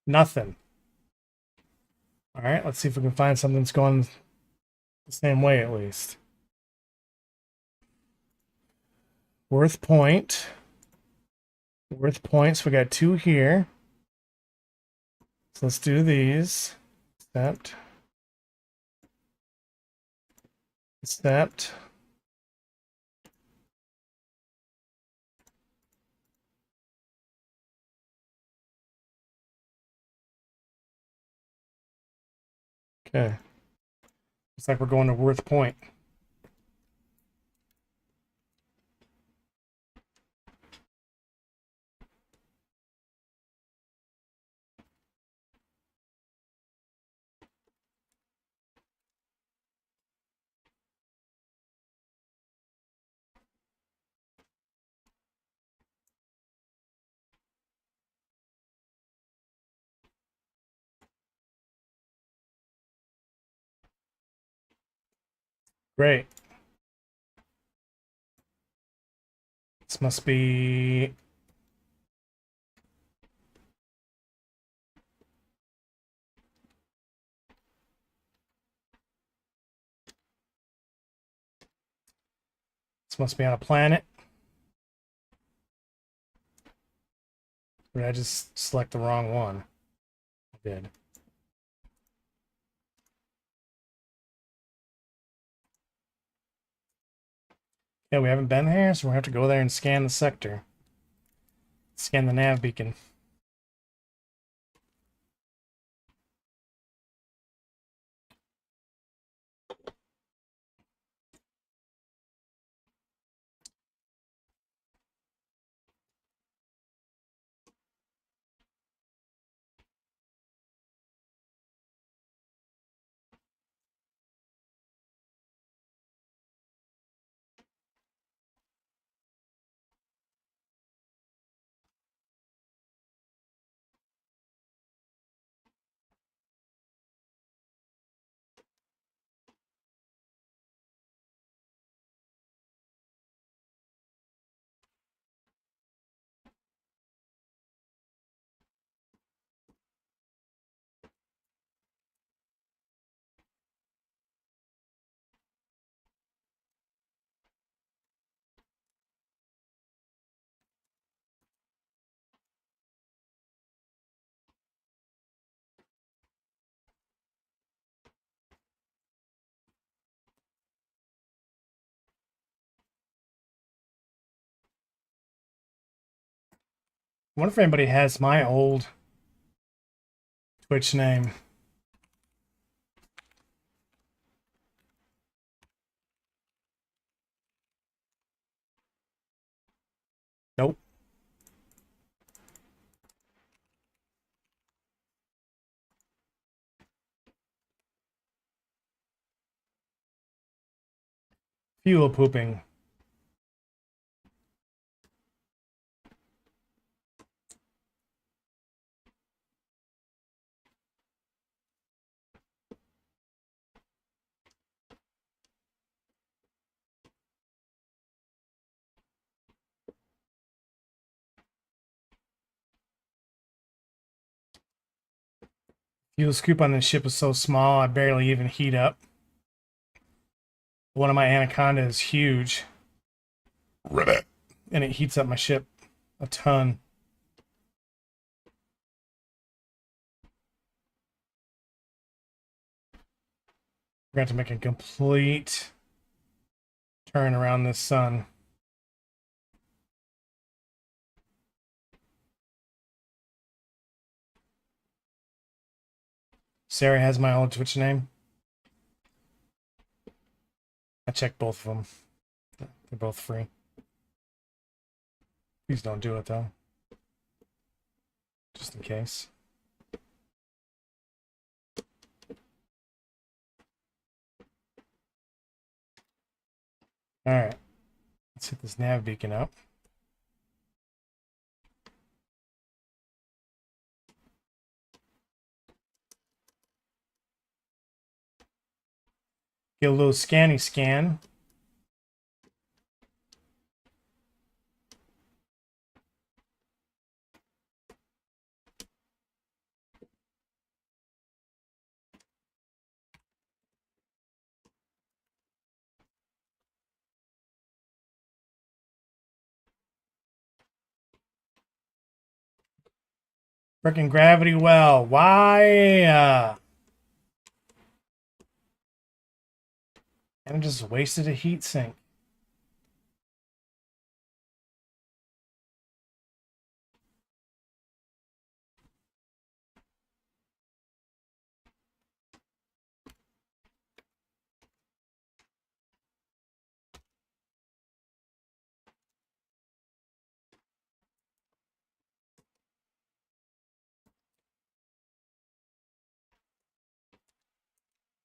Nothing. All right, let's see if we can find something that's going the same way at least. Worth point. Worth points. We got 2 here. So let's do these. Accept. Accept. Okay. Looks like we're going to Worth Point. Great. This must be... This must be on a planet. Or did I just select the wrong one? I did. Yeah, we haven't been here, so we'll have to go there and scan the sector. Scan the nav beacon. I wonder if anybody has my old Twitch name. Nope. Fuel pooping. Fuel scoop on this ship is so small, I barely even heat up. One of my Anaconda is huge. Ribbit. and it heats up my ship a ton. We're going to have to make a complete turn around this sun. Sarah has my old Twitch name. I checked both of them. They're both free. Please don't do it though. Just in case. Alright. Let's hit this nav beacon up. Get a little scanny scan. Freaking gravity well. Why? And I just wasted a heat sink.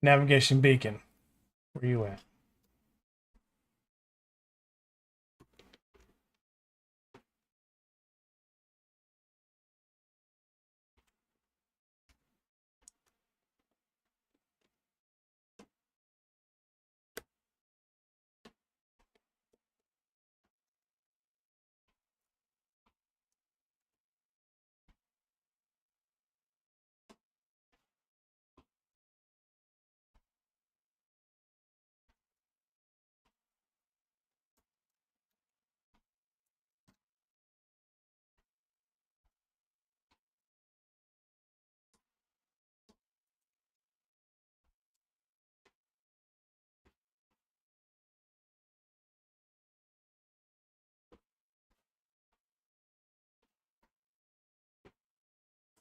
Navigation beacon. Where you at?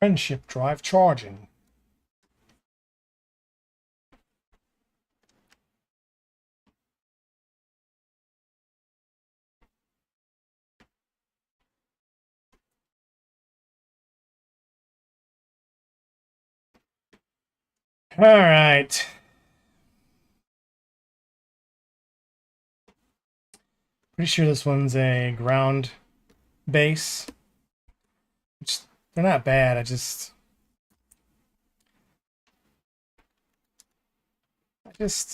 Friendship drive charging. All right. Pretty sure this one's a ground base. Which, they're not bad. I just,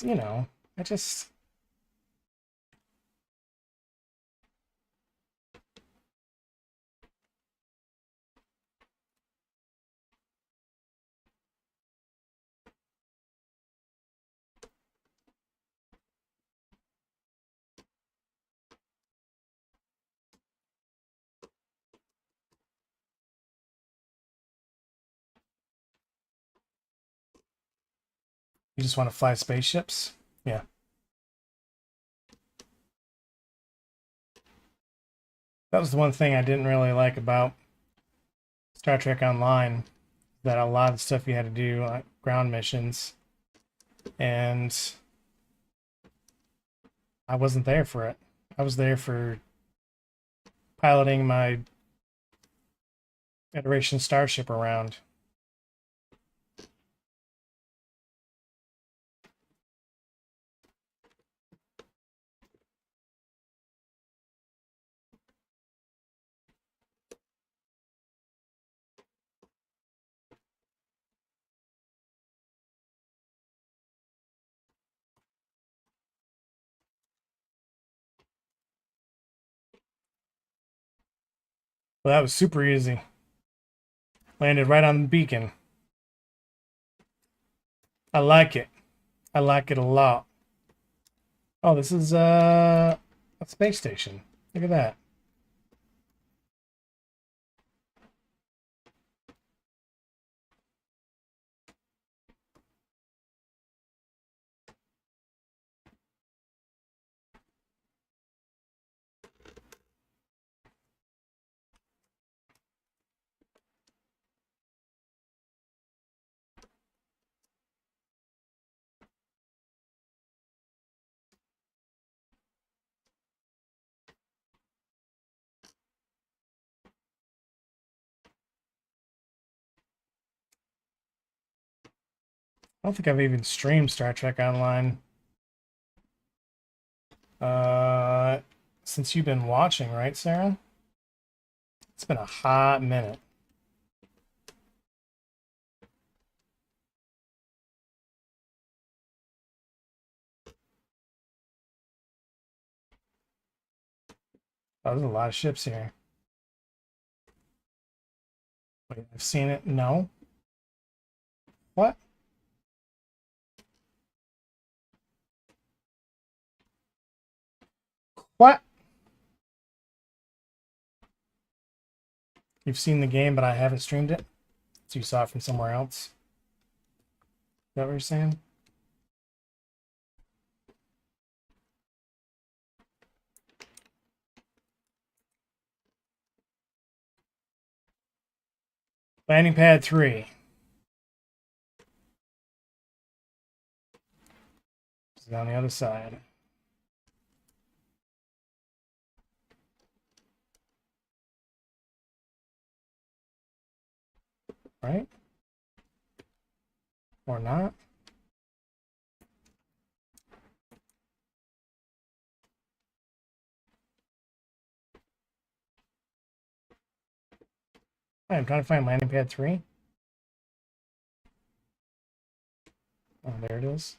you know, I just. You just want to fly spaceships? Yeah. That was the one thing I didn't really like about Star Trek Online, that a lot of stuff you had to do, like ground missions, and I wasn't there for it. I was there for piloting my Federation starship around. Well, that was super easy. Landed right on the beacon. I like it. I like it a lot. Oh, this is a space station. Look at that. don't think I've even streamed Star Trek Online. Since you've been watching, right, Sarah? It's been a hot minute. Oh, there's a lot of ships here. Wait, I've seen it. No. What? What? You've seen the game, but I haven't streamed it? So you saw it from somewhere else? Is that what you're saying? Landing pad 3. It's on the other side. Right? Or not? I'm trying to find landing pad 3. Oh, there it is.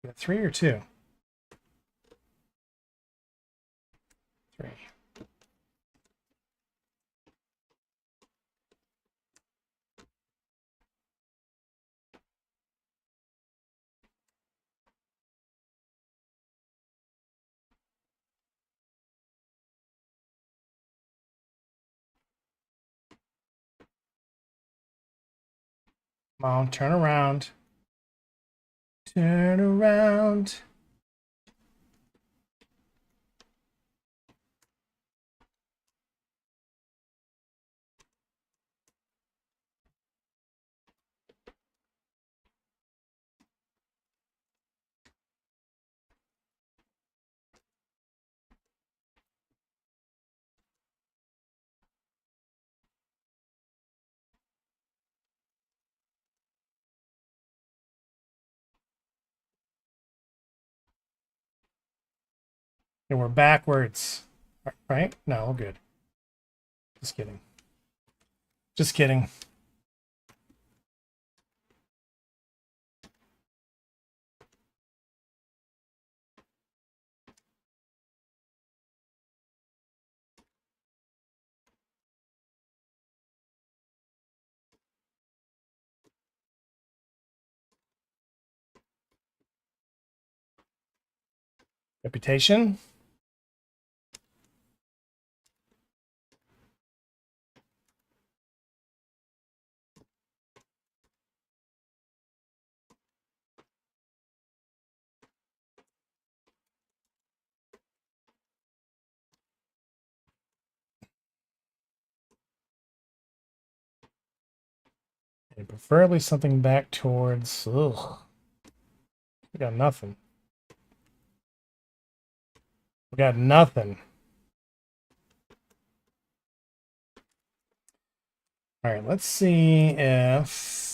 Is it 3 or 2? 3. Come on, turn around. Turn around. And we're backwards. Right? No, we're good. Just kidding. Just kidding. Reputation. And preferably something back towards. Ugh. We got nothing. We got nothing. All right, let's see if.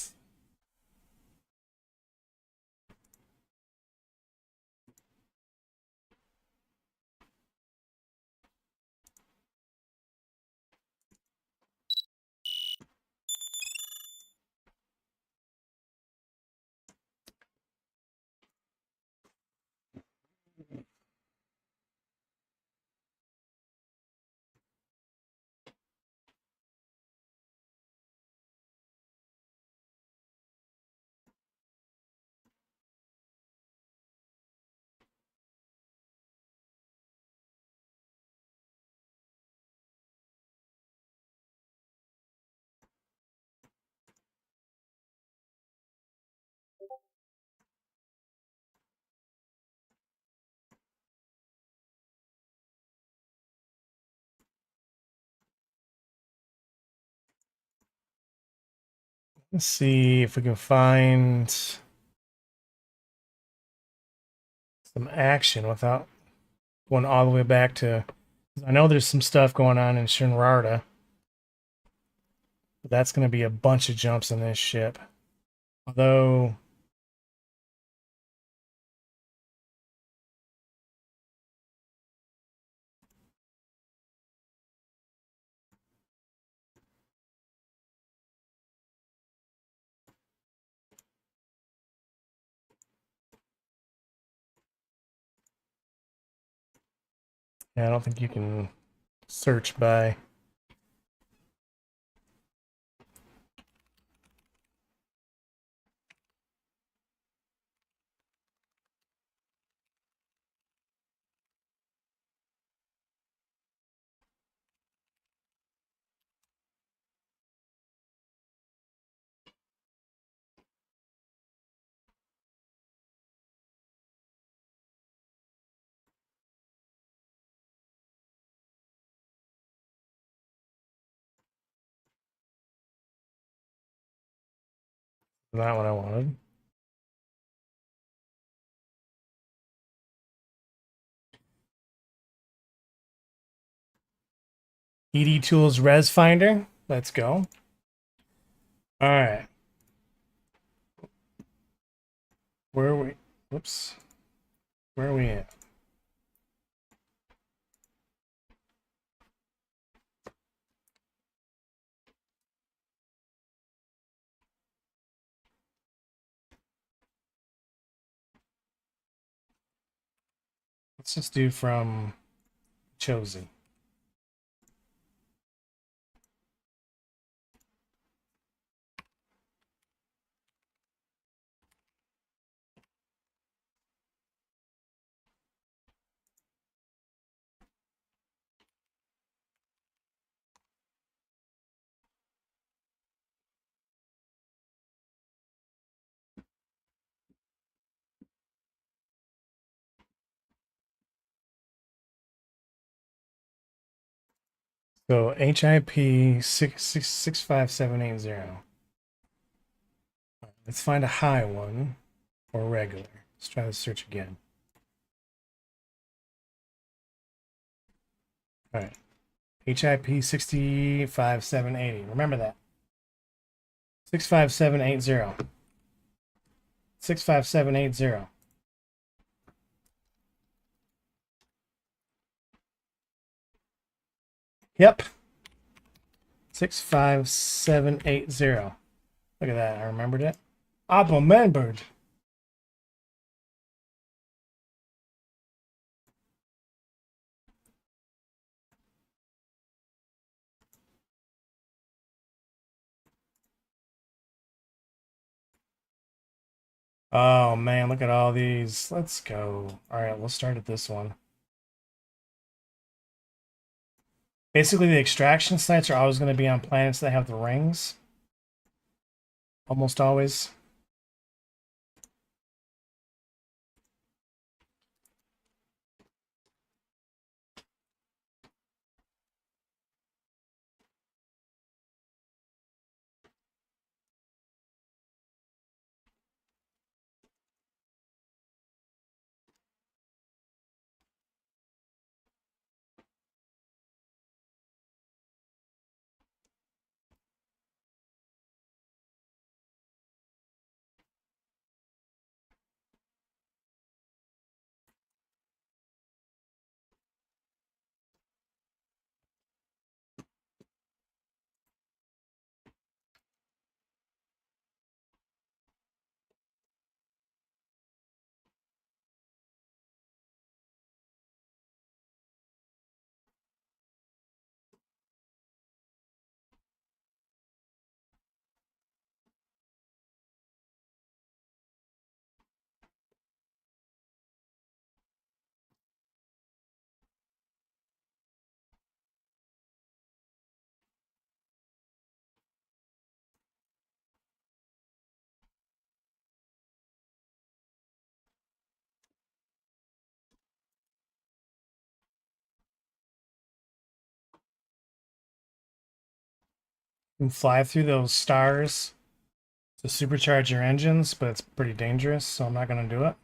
Let's see if we can find some action without going all the way back to. I know there's some stuff going on in Shinrarta. But that's going to be a bunch of jumps in this ship. Although yeah, I don't think you can search by. Not what I wanted. ED Tools Res Finder. Let's go. All right. Where are we? Whoops. Where are we at? Let's just do from chosen. So HIP 65780. Let's find a high one or regular. Let's try the search again. All right. HIP 65780. Remember that. 65780. 65780. Yep. 65780. Look at that. I remembered it. I remembered. Oh man, look at all these. Let's go. All right, we'll start at this one. Basically, the extraction sites are always going to be on planets that have the rings. Almost always. You can fly through those stars to supercharge your engines, but it's pretty dangerous, so I'm not going to do it.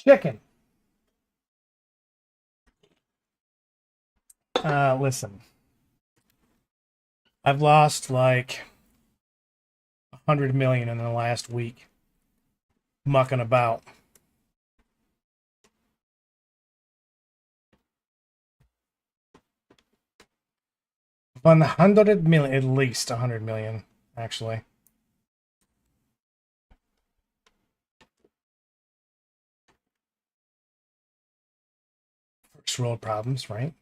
Chicken. Listen. I've lost like 100 million in the last week mucking about. On 100 million, at least 100 million, actually. First world problems, right?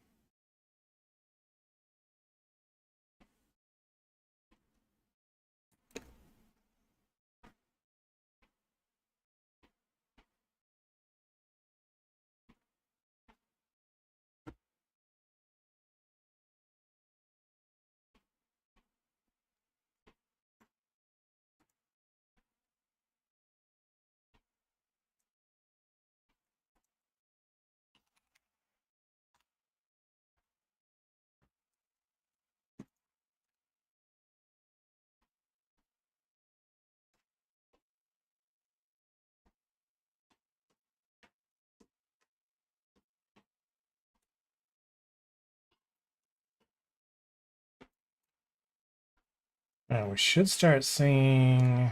Now we should start seeing.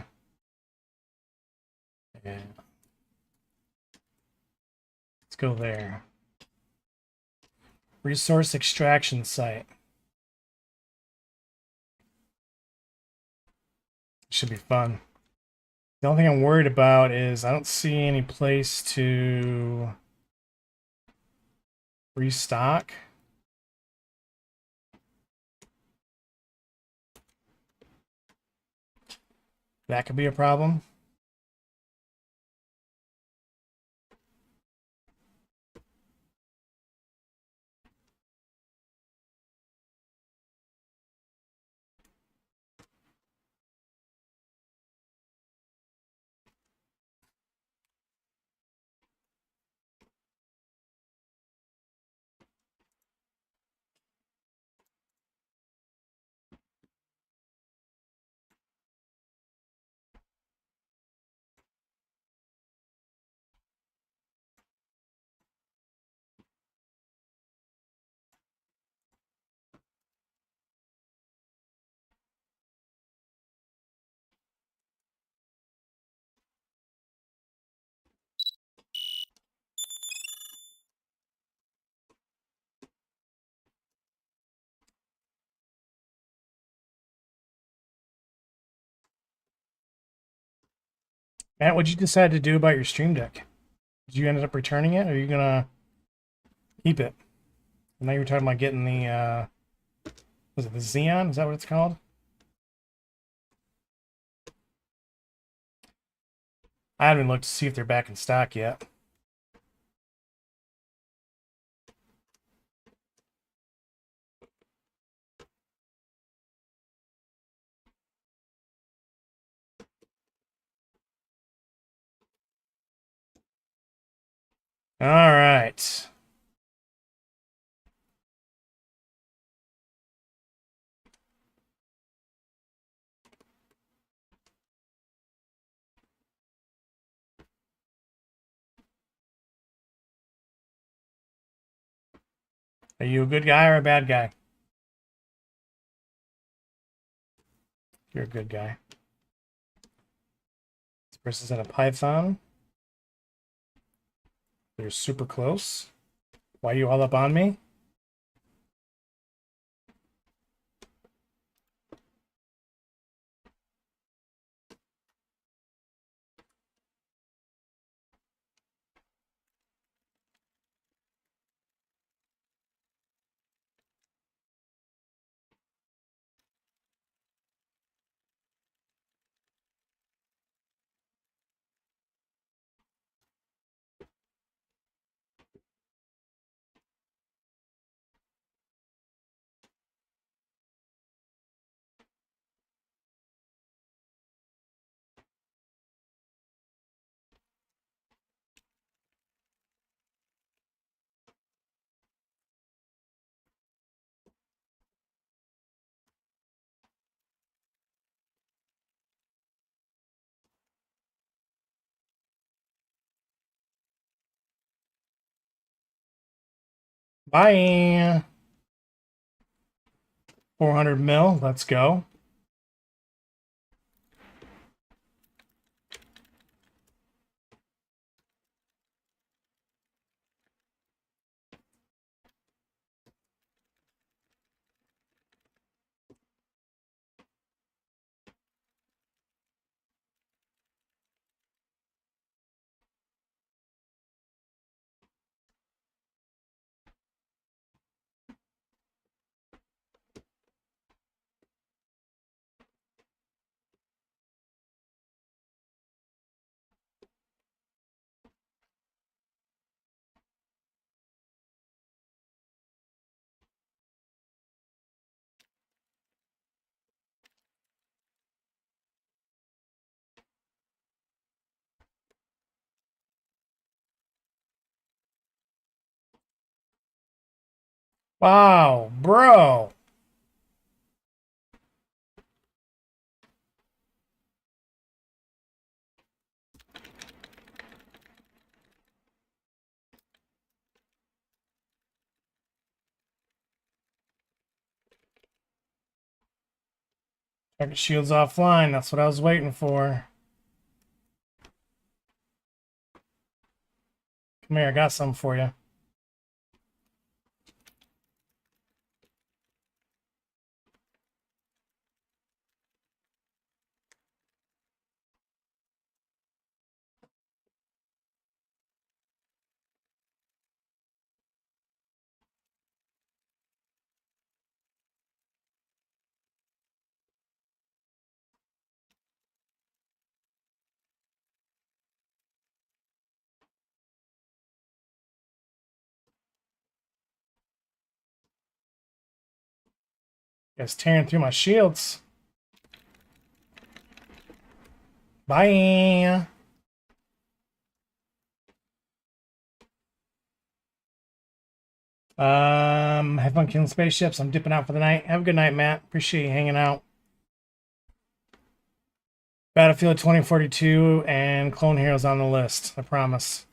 Yeah. Let's go there. Resource extraction site. Should be fun. The only thing I'm worried about is I don't see any place to restock. That could be a problem. Matt, what'd you decide to do about your Stream Deck? Did you end up returning it, or are you gonna keep it? I know you were talking about getting the, was it the Xeon? Is that what it's called? I haven't looked to see if they're back in stock yet. All right. Are you a good guy or a bad guy? You're a good guy. This person's in a Python. They're super close. Why are you all up on me? Bye. 400 mil. Let's go. Wow, bro. Target shields offline. That's what I was waiting for. Come here, I got something for you. Guys tearing through my shields. Bye. Have fun killing spaceships. I'm dipping out for the night. Have a good night, Matt. Appreciate you hanging out. Battlefield 2042 and Clone Heroes on the list. I promise.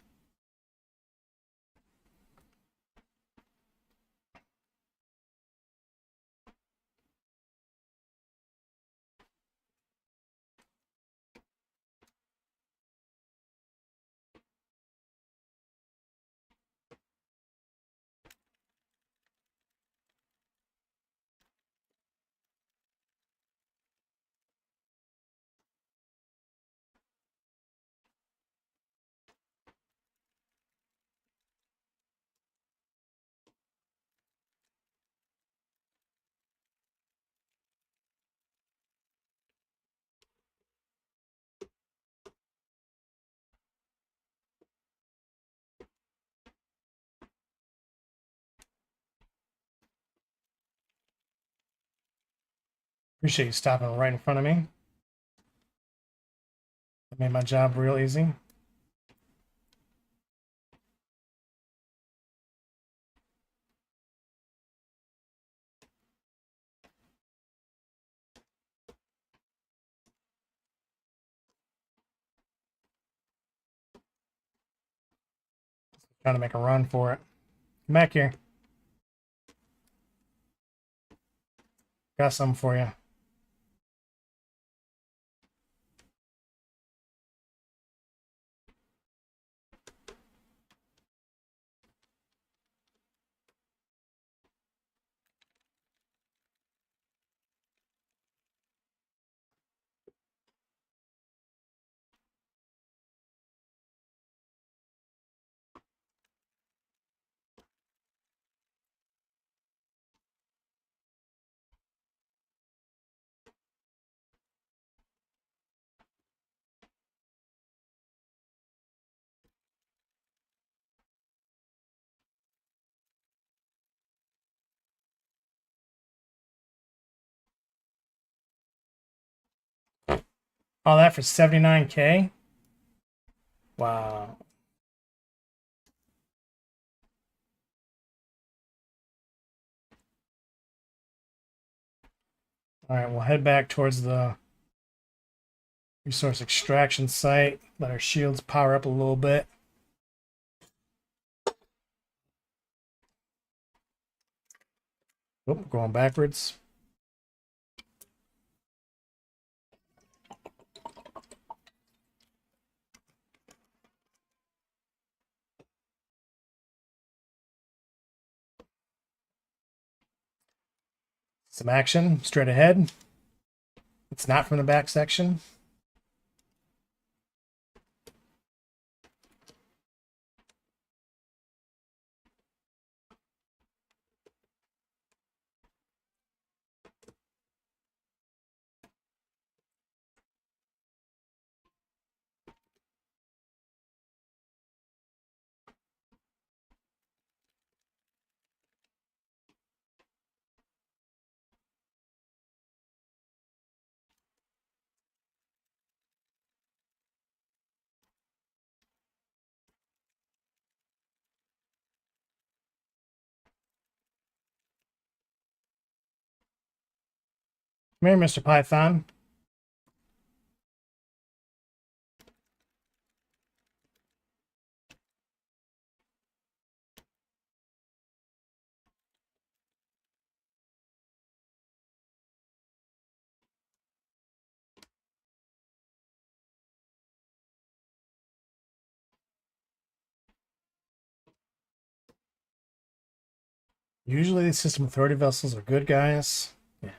Appreciate you stopping right in front of me. That made my job real easy. Trying to make a run for it. Come back here. Got something for you. All that for 79K? Wow. All right, we'll head back towards the resource extraction site. Let our shields power up a little bit. Oh, going backwards. Some action straight ahead. It's not from the back section. Come here, Mr. Python. Usually the system authority vessels are good guys. Yeah.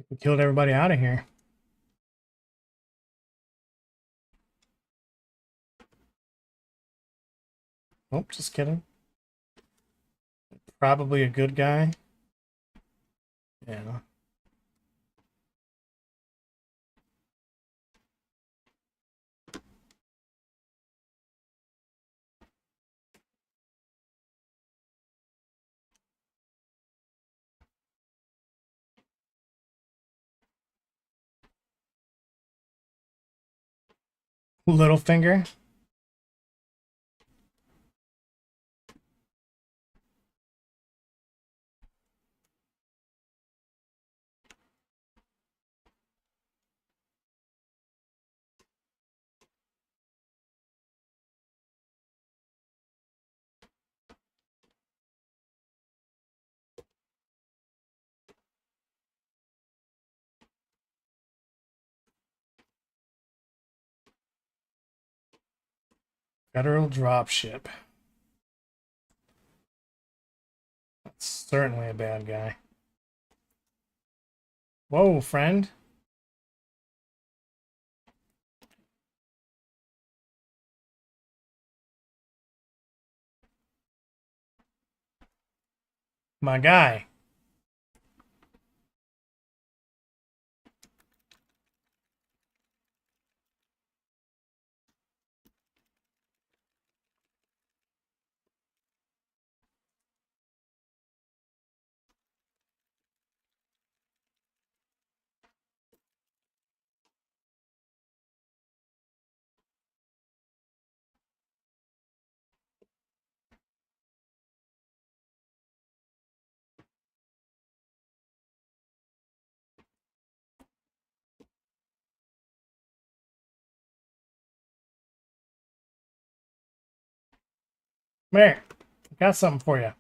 We killed everybody out of here. Oh, just kidding. Probably a good guy. Yeah. Little finger. Federal dropship. That's certainly a bad guy. Whoa, friend. My guy. Come here. Got something for you.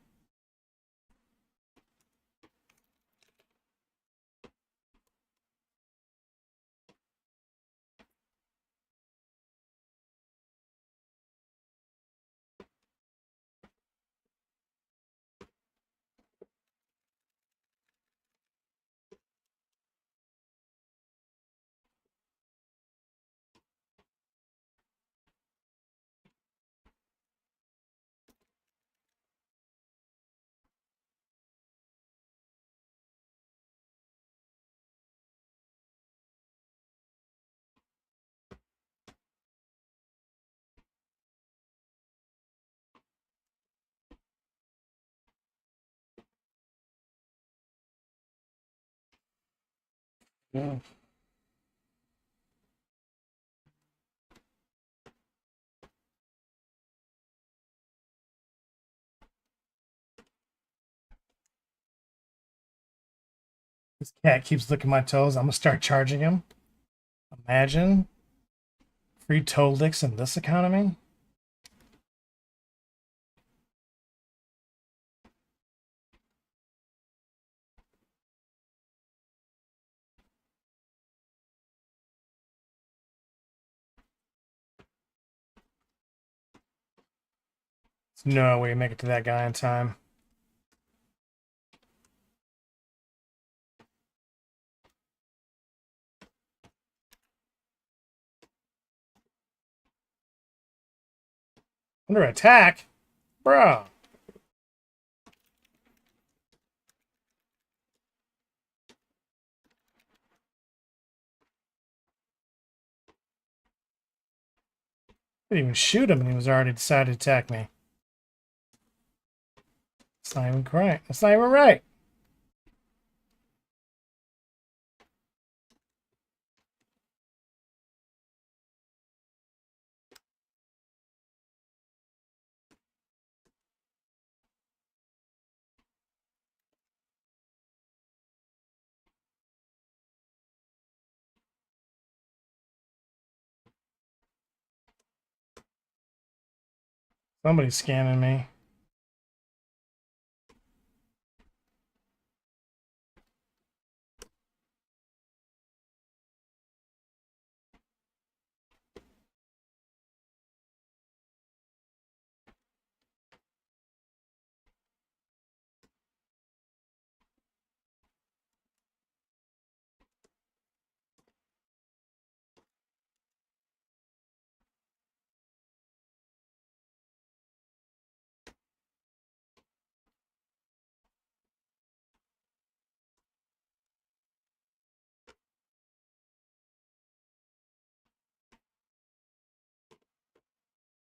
This cat keeps licking my toes. I'm gonna start charging him. Imagine free toe licks in this economy. There's no way to make it to that guy in time. Under attack? Bro. I didn't even shoot him and he was already decided to attack me. It's not even right. That's not even right. Somebody's scanning me.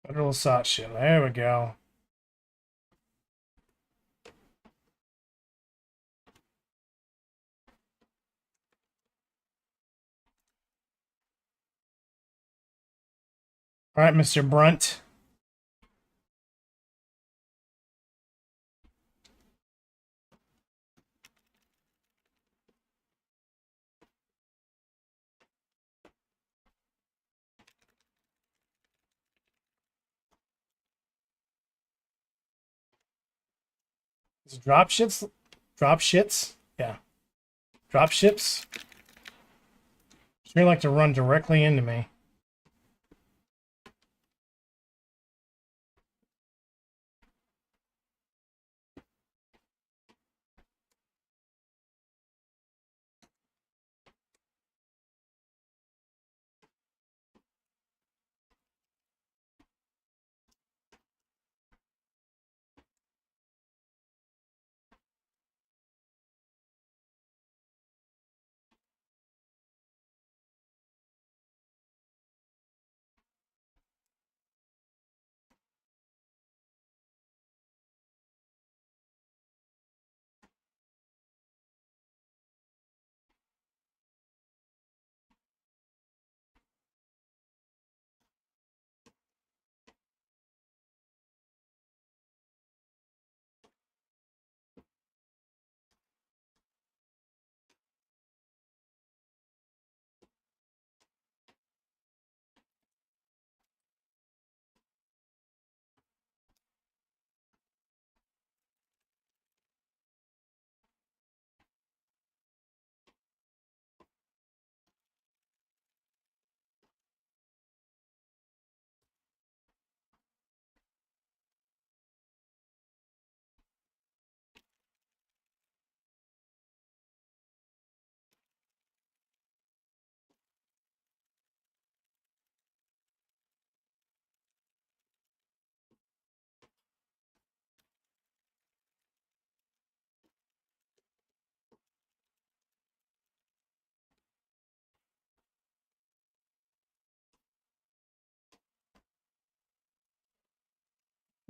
Federal assault shit. There we go. All right, Mr. Brunt. Is it drop shits? Drop shits? Yeah. Drop ships? They like to run directly into me.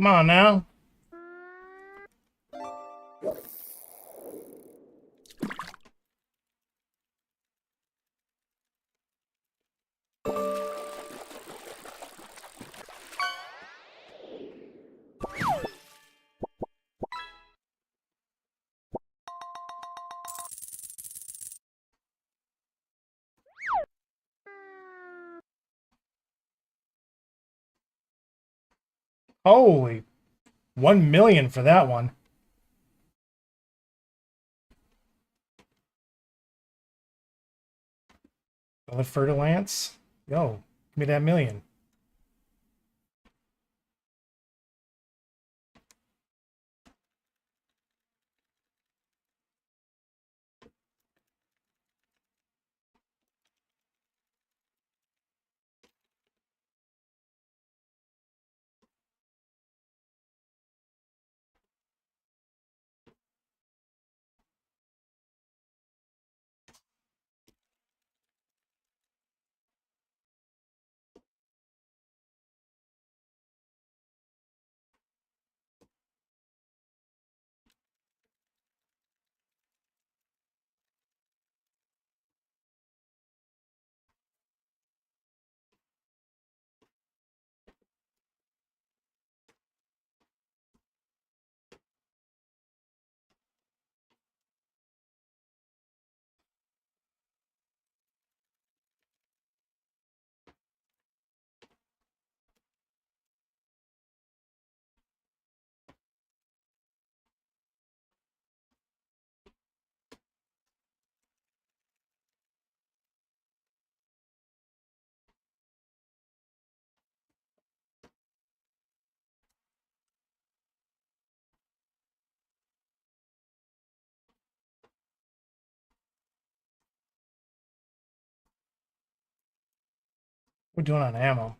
Come on now. Holy, 1 million for that one. Another Fertilance. Yo, give me that million. We're doing on ammo.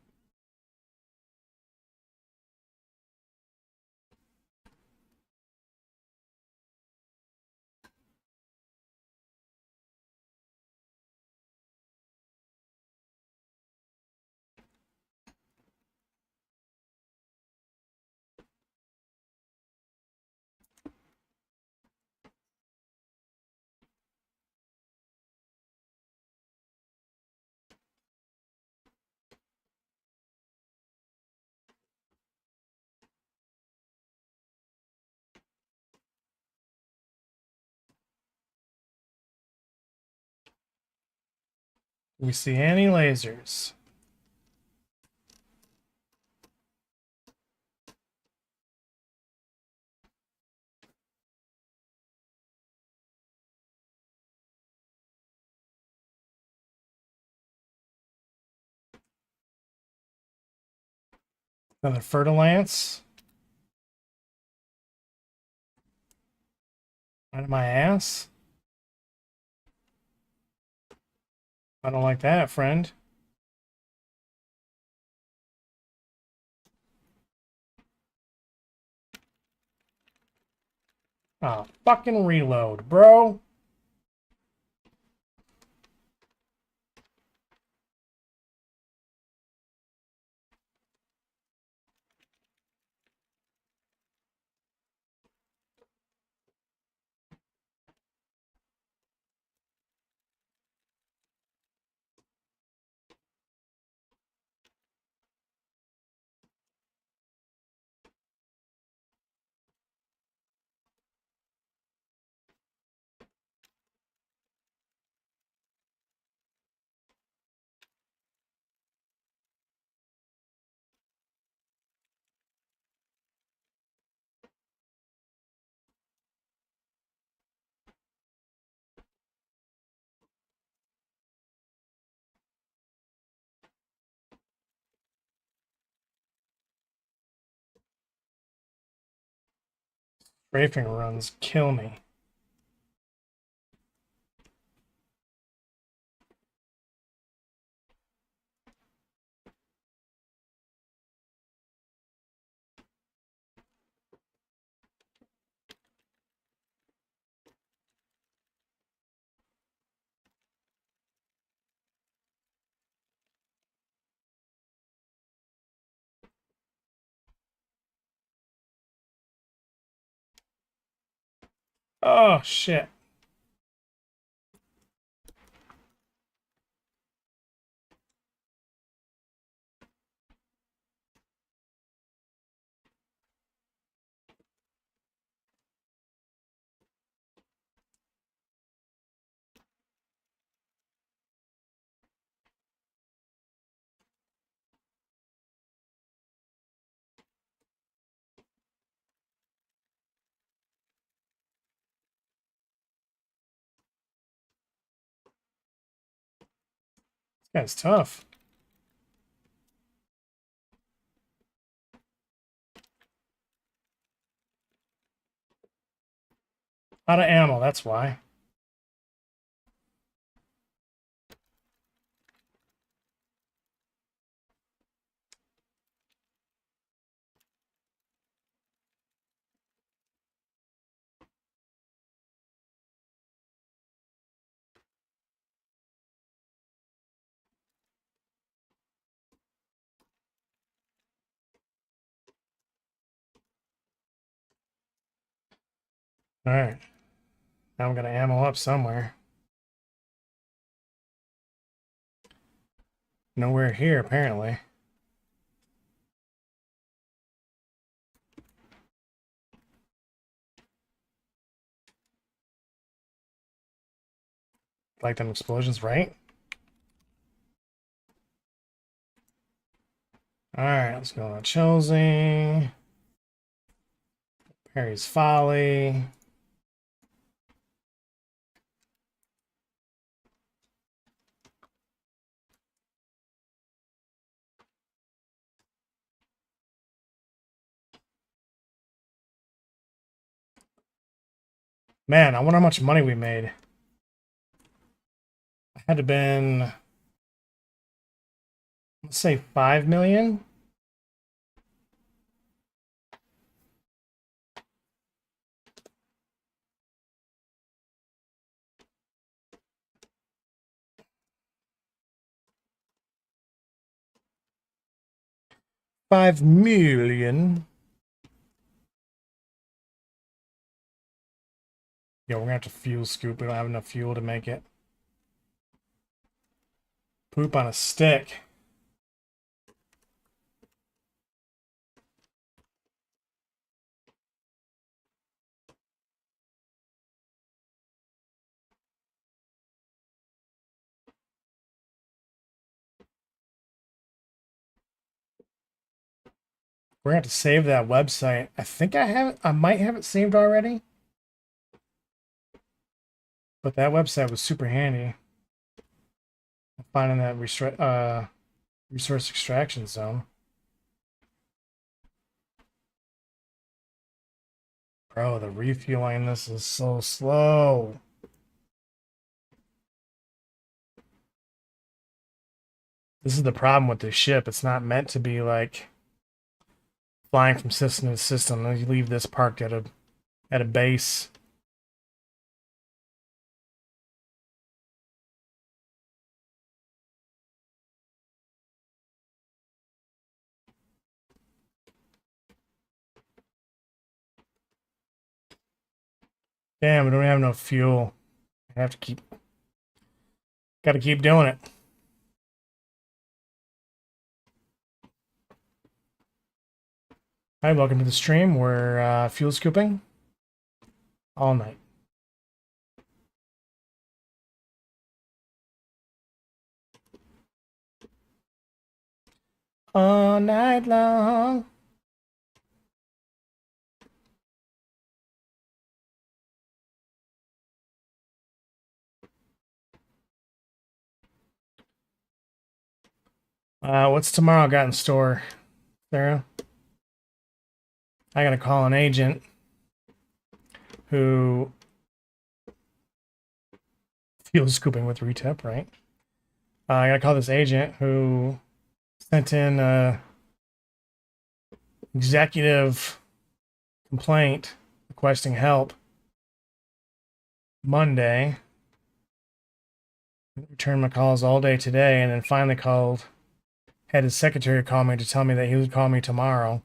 Do we see any lasers? Another Fertilance. Right in my ass. I don't like that, friend. Ah, fucking reload, bro. Strafing runs kill me. Oh, shit. Yeah, it's tough. Out of ammo, that's why. All right. Now I'm gonna ammo up somewhere. Nowhere here, apparently. Like them explosions, right? Alright, let's go on Chelsea. Perry's Folly. Man, I wonder how much money we made. Had to been, let's say 5 million. $5 million. Yeah, we're gonna have to fuel scoop. We don't have enough fuel to make it. Poop on a stick. We're gonna have to save that website. I think I have it. I might have it saved already. But that website was super handy. Finding that resource extraction zone. Bro, the refueling this is so slow. This is the problem with this ship. It's not meant to be like flying from system to system. You leave this parked at a base. Damn, we don't have no fuel. I have to gotta keep doing it. Hi, welcome to the stream. We're fuel scooping all night. All night long. What's tomorrow got in store, Sarah? I gotta call an agent who fuel scooping with retip, right? I gotta call this agent who sent in a executive complaint requesting help Monday. Returned my calls all day today, and then finally had his secretary call me to tell me that he would call me tomorrow.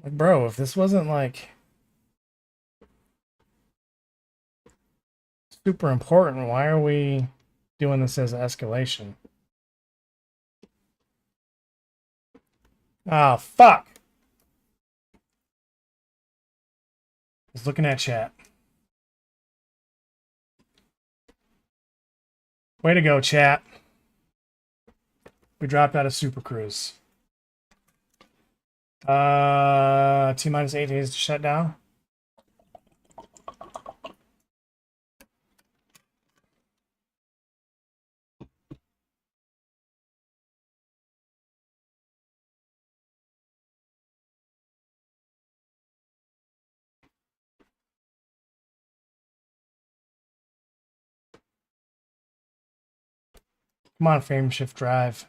Like, bro, if this wasn't like super important, why are we doing this as an escalation? Oh, fuck. I was looking at chat. Way to go, chat. We dropped out of Super Cruise. T-minus 8 days to shut down. Come on, frame shift drive.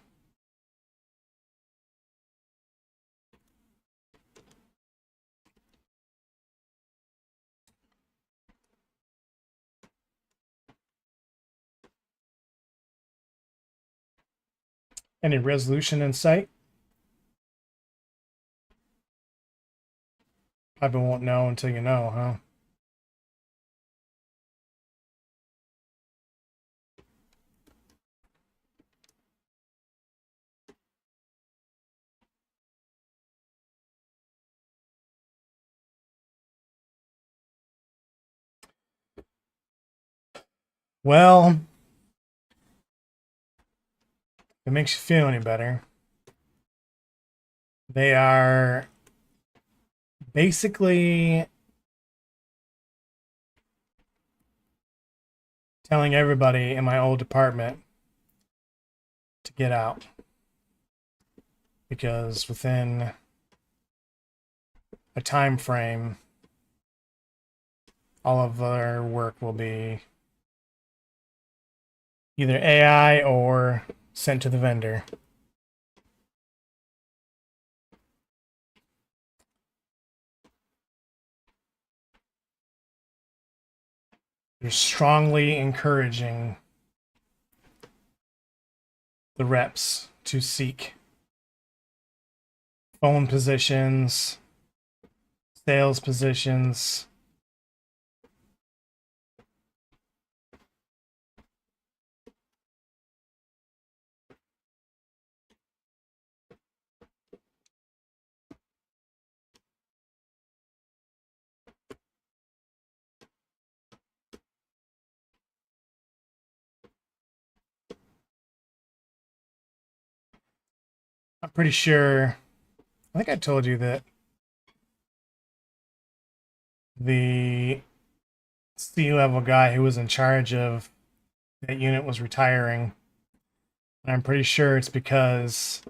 Any resolution in sight? Probably won't know until you know, huh? Well, if it makes you feel any better, they are basically telling everybody in my old department to get out, because within a time frame, all of their work will be either AI or sent to the vendor. They're strongly encouraging the reps to seek phone positions, sales positions. I'm pretty sure, I think I told you that the C-level guy who was in charge of that unit was retiring. And I'm pretty sure it's because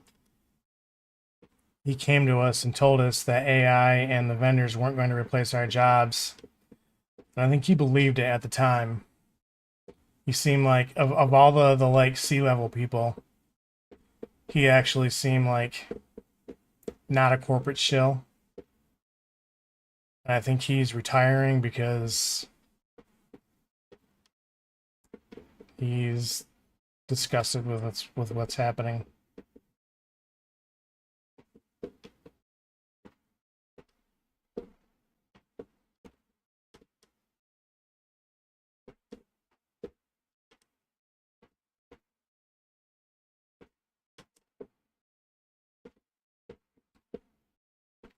he came to us and told us that AI and the vendors weren't going to replace our jobs. And I think he believed it at the time. He seemed like, of all the like C-level people, he actually seemed like not a corporate shill. And I think he's retiring because he's disgusted with what's happening.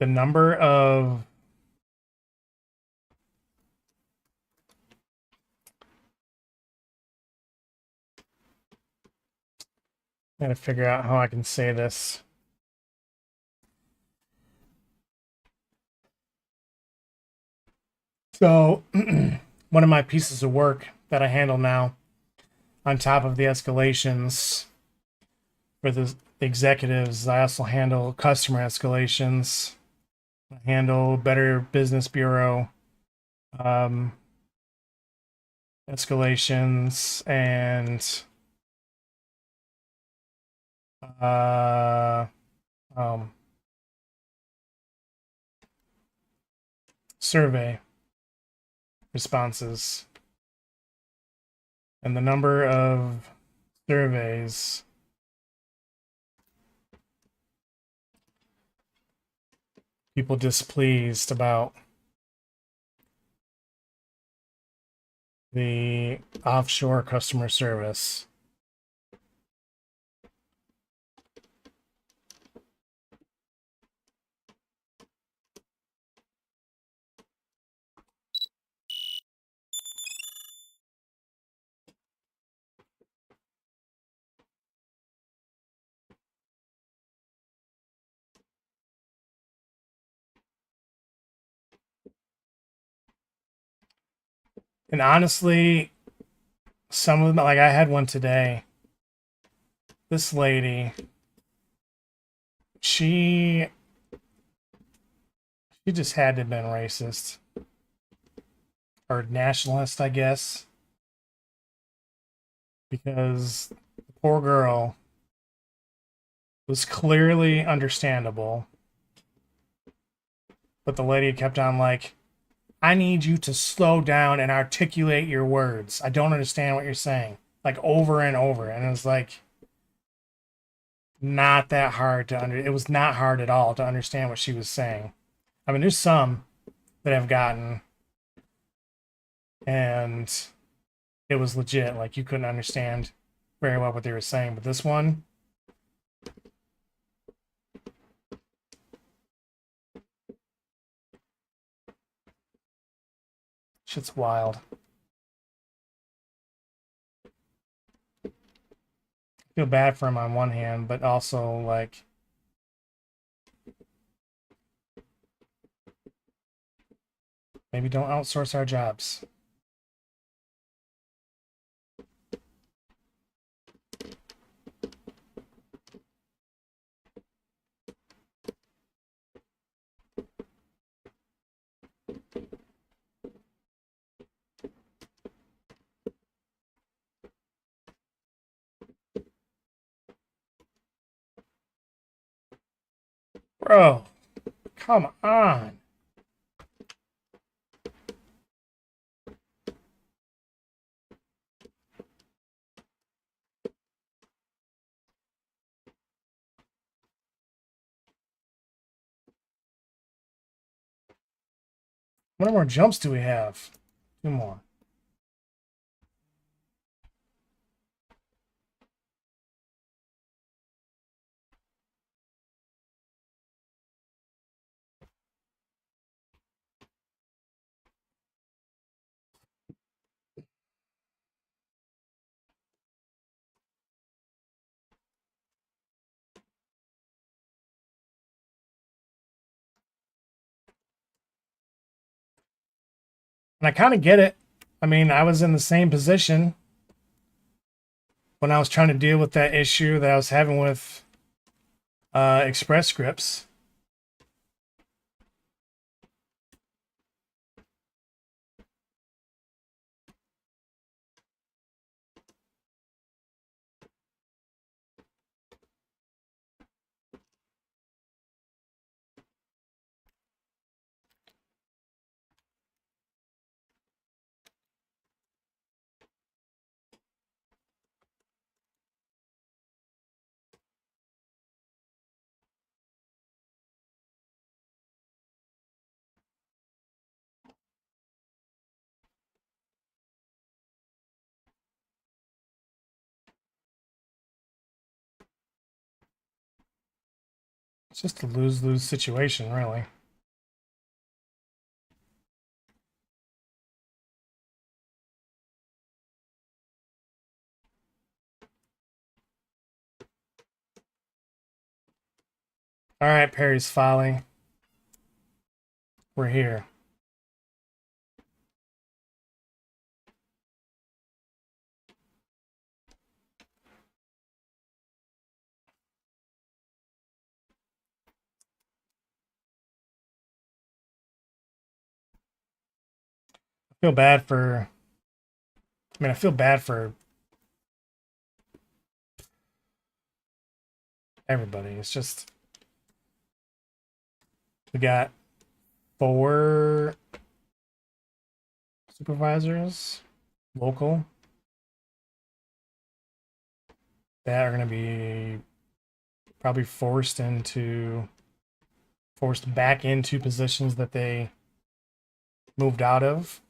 The number of I gotta figure out how I can say this. So, one of my pieces of work that I handle now, on top of the escalations for the executives, I also handle customer escalations. I handle Better Business Bureau escalations and um, survey responses. And the number of surveys people displeased about the offshore customer service. And honestly, some of them, like I had one today. This lady, she just had to have been racist or nationalist, I guess, because the Poor girl. It was clearly understandable. But the lady kept on like, I need you to slow down and articulate your words. I don't understand what you're saying. Like over and over. And it was like not that hard to it was not hard at all to understand what she was saying. I mean, there's some that I've gotten and it was legit. Like you couldn't understand very well what they were saying. But this one, shit's wild. I feel bad for him on one hand, but also like maybe don't outsource our jobs. Bro, come on. How many more jumps do we have? 2 more. And I kind of get it. I mean, I was in the same position when I was trying to deal with that issue that I was having with Express Scripts. It's just a lose-lose situation, really. All right, Perry's Folly. We're here. I feel bad for... I mean, I feel bad for everybody. It's just... We got 4 supervisors, local, that are going to be probably forced back into positions that they moved out of.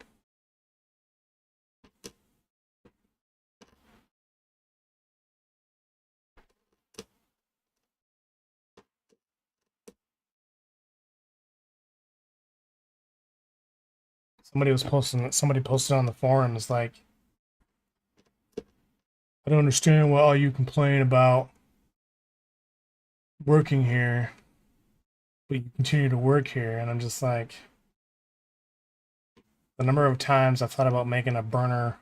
Somebody posted on the forums like, I don't understand why all you complain about working here, but you continue to work here. And I'm just like, the number of times I've thought about making a burner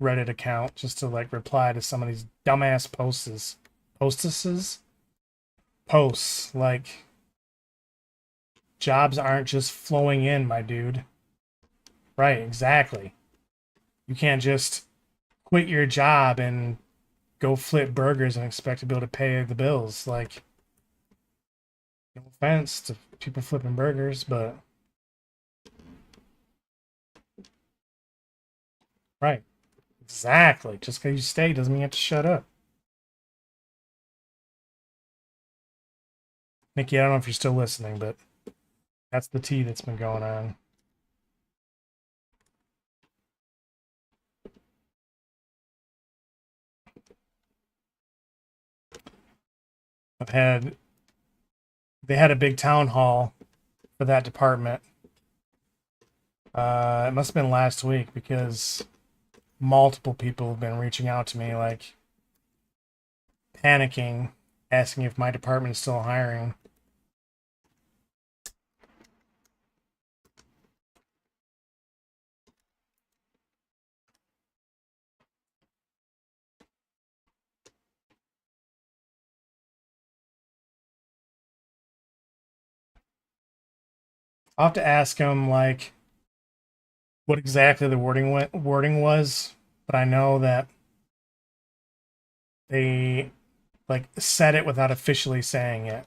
Reddit account just to like reply to some of these dumbass posts. Like, jobs aren't just flowing in, my dude. Right, exactly. You can't just quit your job and go flip burgers and expect to be able to pay the bills. Like, no offense to people flipping burgers, but right. Exactly. Just because you stay doesn't mean you have to shut up. Nikki, I don't know if you're still listening, but that's the tea that's been going on. They had a big town hall for that department. It must have been last week because multiple people have been reaching out to me, like panicking, asking if my department is still hiring. I'll have to ask them like what exactly the wording was, but I know that they like said it without officially saying it.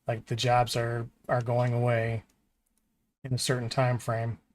Like the jobs are going away in a certain time frame. –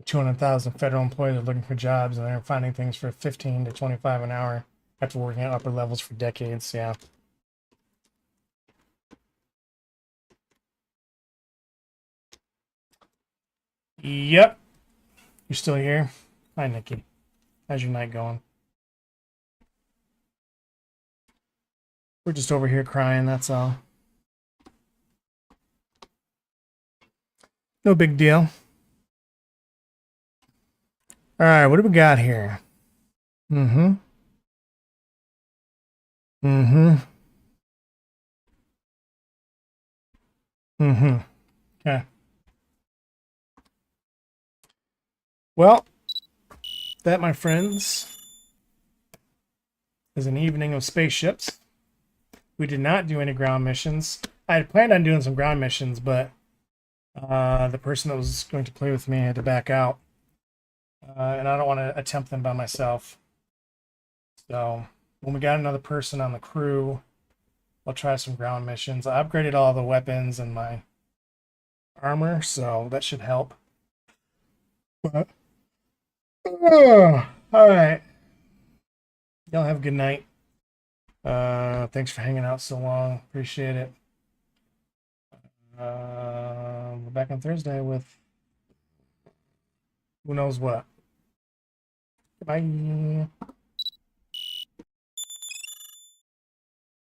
200,000 federal employees are looking for jobs, and they're finding things for 15 to 25 an hour after working at upper levels for decades. Yeah. Yep. You're still here? Hi, Nikki. How's your night going? We're just over here crying, that's all. No big deal. All right, what do we got here? Mm-hmm. Mm-hmm. Mm-hmm. Okay. Well, that, my friends, is an evening of spaceships. We did not do any ground missions. I had planned on doing some ground missions, but the person that was going to play with me had to back out. And I don't want to attempt them by myself. So when we got another person on the crew, I'll try some ground missions. I upgraded all the weapons and my armor, so that should help. But, all right. Y'all have a good night. Thanks for hanging out so long. Appreciate it. We're back on Thursday with who knows what. Bye.